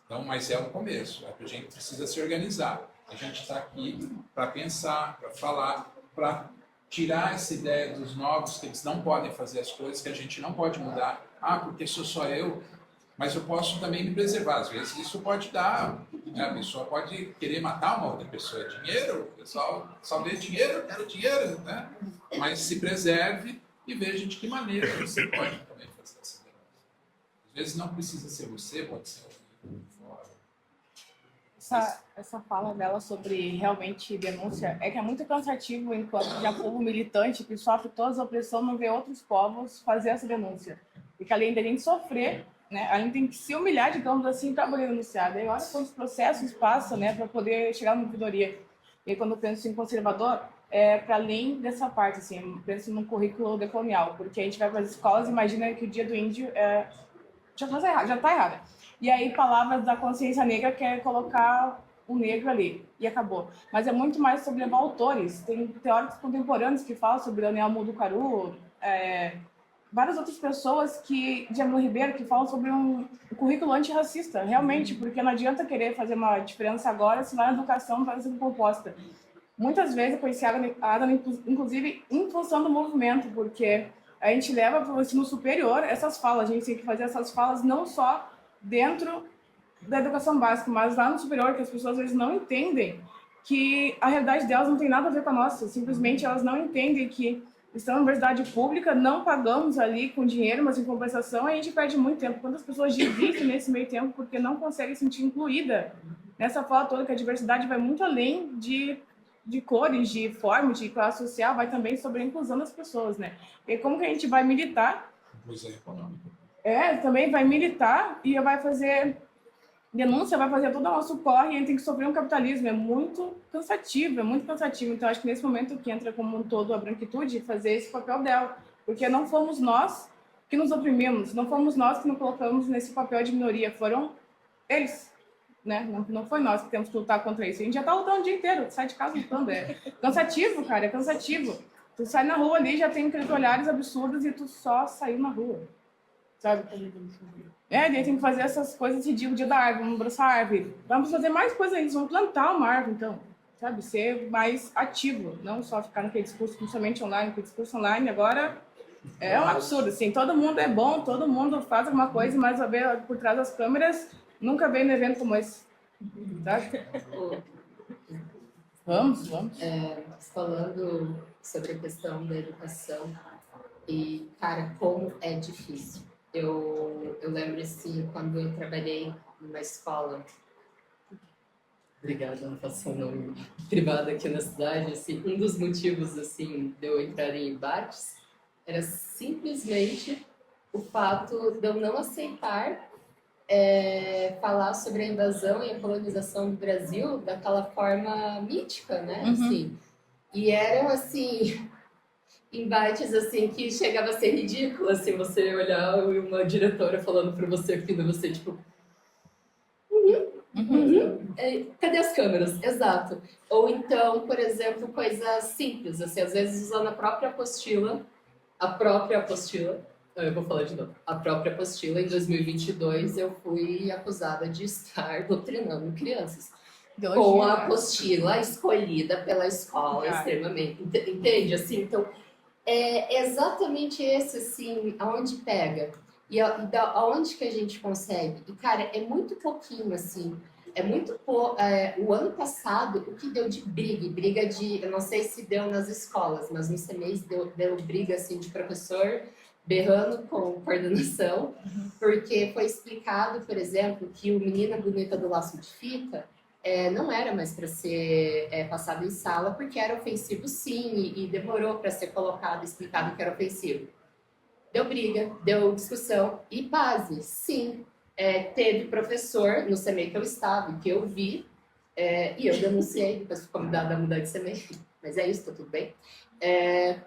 Então, mas é um começo, a gente precisa se organizar. A gente está aqui para pensar, para falar, para tirar essa ideia dos novos, que eles não podem fazer as coisas, que a gente não pode mudar. Porque sou só eu, mas eu posso também me preservar. Às vezes isso pode dar, né? A pessoa pode querer matar uma outra pessoa. Dinheiro, o pessoal só vê dinheiro, eu quero dinheiro, né? Mas se preserve e veja de que maneira você pode também fazer essa denúncia. Às vezes não precisa ser você, pode ser alguém fora. essa fala dela sobre realmente denúncia é que é muito cansativo enquanto já povo militante que sofre todas as opressões não ver outros povos fazer essa denúncia. Porque além da gente sofrer, né, a gente tem que se humilhar, digamos assim, para poder denunciar. Daí olha quantos processos passam, né, para poder chegar na ouvidoria. E aí, quando eu penso em conservador, é para além dessa parte, assim, eu penso num currículo decolonial, porque a gente vai para as escolas e imagina que o dia do índio já tá errado. E aí, palavras da consciência negra quer colocar o negro ali, e acabou. Mas é muito mais sobre levar autores. Tem teóricos contemporâneos que falam sobre Daniel Munducaru, várias outras pessoas de Amor Ribeiro, que falam sobre um currículo antirracista, realmente, porque não adianta querer fazer uma diferença agora se na educação está sendo proposta. Muitas vezes eu conheci a Ada, inclusive, em função do movimento, porque a gente leva para o ensino superior essas falas, a gente tem que fazer essas falas não só dentro da educação básica, mas lá no superior, que as pessoas às vezes não entendem que a realidade delas não tem nada a ver com a nossa, simplesmente elas não entendem que estão na universidade pública, não pagamos ali com dinheiro, mas em compensação a gente perde muito tempo. Quantas pessoas desistem nesse meio tempo porque não conseguem se sentir incluída nessa fala toda, que a diversidade vai muito além de cores, de forma, de classe social, vai também sobre a inclusão das pessoas, né? E como que a gente vai militar? Inclusão econômica. Também vai militar e vai fazer denúncia, vai fazer todo o nosso corre e a gente tem que sofrer um capitalismo. É muito cansativo, é muito cansativo. Então, acho que nesse momento que entra como um todo a branquitude, fazer esse papel dela. Porque não fomos nós que nos oprimimos, não fomos nós que nos colocamos nesse papel de minoria, foram eles. Né? Não foi nós que temos que lutar contra isso. A gente já tá lutando o dia inteiro, sai de casa lutando. É cansativo, cara, é cansativo. Tu sai na rua ali, já tem aqueles olhares absurdos e tu só saiu na rua. Sabe? A gente tem que fazer essas coisas de dia da árvore, vamos abraçar a árvore. Vamos fazer mais coisas ainda, vamos plantar uma árvore, então. Sabe? Ser mais ativo, não só ficar naquele discurso principalmente online, porque discurso online agora é um absurdo, assim. Todo mundo é bom, todo mundo faz alguma coisa, mas a ver por trás das câmeras nunca veio num evento como esse. Sabe? Vamos. Falando sobre a questão da educação e, cara, como é difícil. Eu lembro, assim, quando eu trabalhei numa escola, obrigada, não faço nome privado aqui na cidade, assim, um dos motivos, assim, de eu entrar em embates era simplesmente o fato de eu não aceitar falar sobre a invasão e a colonização do Brasil daquela forma mítica, né? Uhum. Assim, e eram, assim, embates, assim, que chegava a ser ridículo, assim, você olhar e uma diretora falando para você, vindo você, tipo... Cadê as câmeras? Exato. Ou então, por exemplo, coisas simples, assim, às vezes usando a própria apostila, eu vou falar de novo. A própria apostila, em 2022, eu fui acusada de estar doutrinando crianças. Com a apostila escolhida pela escola, extremamente... Entende? Assim, então, é exatamente esse, assim, aonde pega. E aonde que a gente consegue. E, cara, é muito pouquinho, assim. É muito pouco. O ano passado, o que deu de briga de... Eu não sei se deu nas escolas, mas no CMEs deu briga, assim, de professor berrando com coordenação, porque foi explicado, por exemplo, que o Menina Bonita do Laço de Fita não era mais para ser passado em sala, porque era ofensivo, sim, e demorou para ser colocado, explicado que era ofensivo. Deu briga, deu discussão, e base, sim, teve professor no CMEI que eu estava, que eu vi, e eu denunciei, depois fui convidada a mudar de CMEI, mas é isso, tá tudo bem,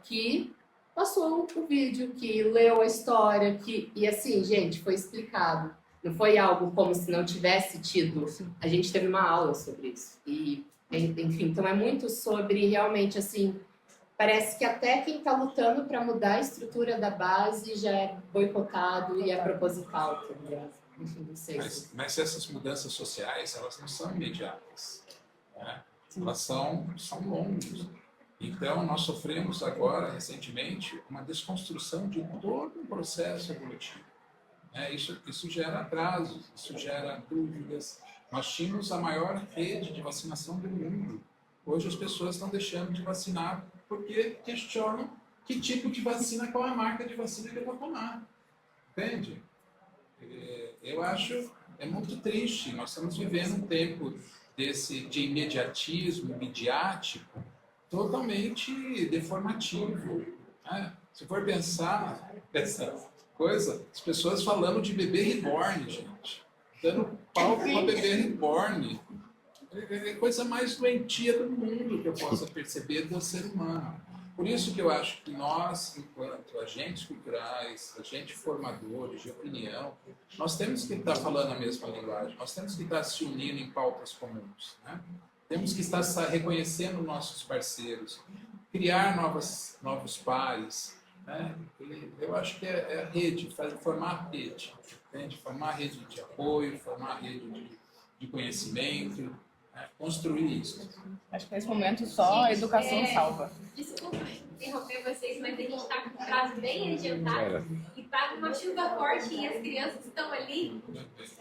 que passou o vídeo, que leu a história, e assim, gente, foi explicado. Não foi algo como se não tivesse tido. A gente teve uma aula sobre isso. E, enfim, então é muito sobre realmente, assim, parece que até quem está lutando para mudar a estrutura da base já é boicotado e é proposital, tá ligado? Enfim, não sei. Mas essas mudanças sociais, elas não são imediatas, né? Elas são longas. Então, nós sofremos agora, recentemente, uma desconstrução de todo um processo evolutivo. Isso gera atrasos, isso gera dúvidas. Nós tínhamos a maior rede de vacinação do mundo. Hoje as pessoas estão deixando de vacinar porque questionam que tipo de vacina, qual a marca de vacina que eu vou tomar. Entende? Eu acho muito triste. Nós estamos vivendo um tempo de imediatismo midiático totalmente deformativo, né? Se for pensar essa coisa, as pessoas falando de bebê reborn, gente, dando palco para bebê reborn, é a coisa mais doentia do mundo que eu possa perceber do ser humano. Por isso que eu acho que nós, enquanto agentes culturais, agentes formadores de opinião, nós temos que estar falando a mesma linguagem, nós temos que estar se unindo em pautas comuns, né? Temos que estar reconhecendo nossos parceiros, criar novos pares, né? Eu acho que é a rede, formar rede, entende? Formar rede de apoio, formar rede de conhecimento, né? Construir isso. Acho que nesse momento só a educação salva. Desculpa interromper vocês, mas a gente está com o prazo bem adiantado e está com uma chuva forte e as crianças estão ali.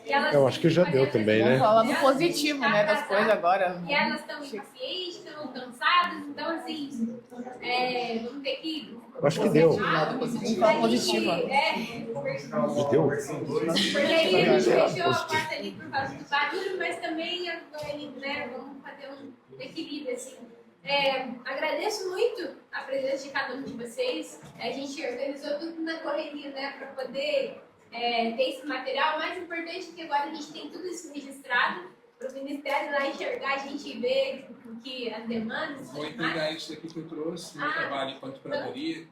E elas Eu acho que já deu também, né? Vamos falar do positivo, né, das coisas agora. E elas estão impacientes, estão cansadas, então assim, vamos ter que... Eu acho que deu. Vamos falar positivo. Deu? Porque aí a gente fechou a porta ali por causa do barulho, mas também, né, vamos fazer um equilíbrio, assim. Agradeço muito a presença de cada um de vocês. A gente organizou tudo na correria, né, para poder ter esse material. O mais importante é que agora a gente tem tudo isso registrado para o Ministério lá enxergar, a gente ver o que as demandas. Vou entregar isso aqui que eu trouxe, meu trabalho enquanto curadoria,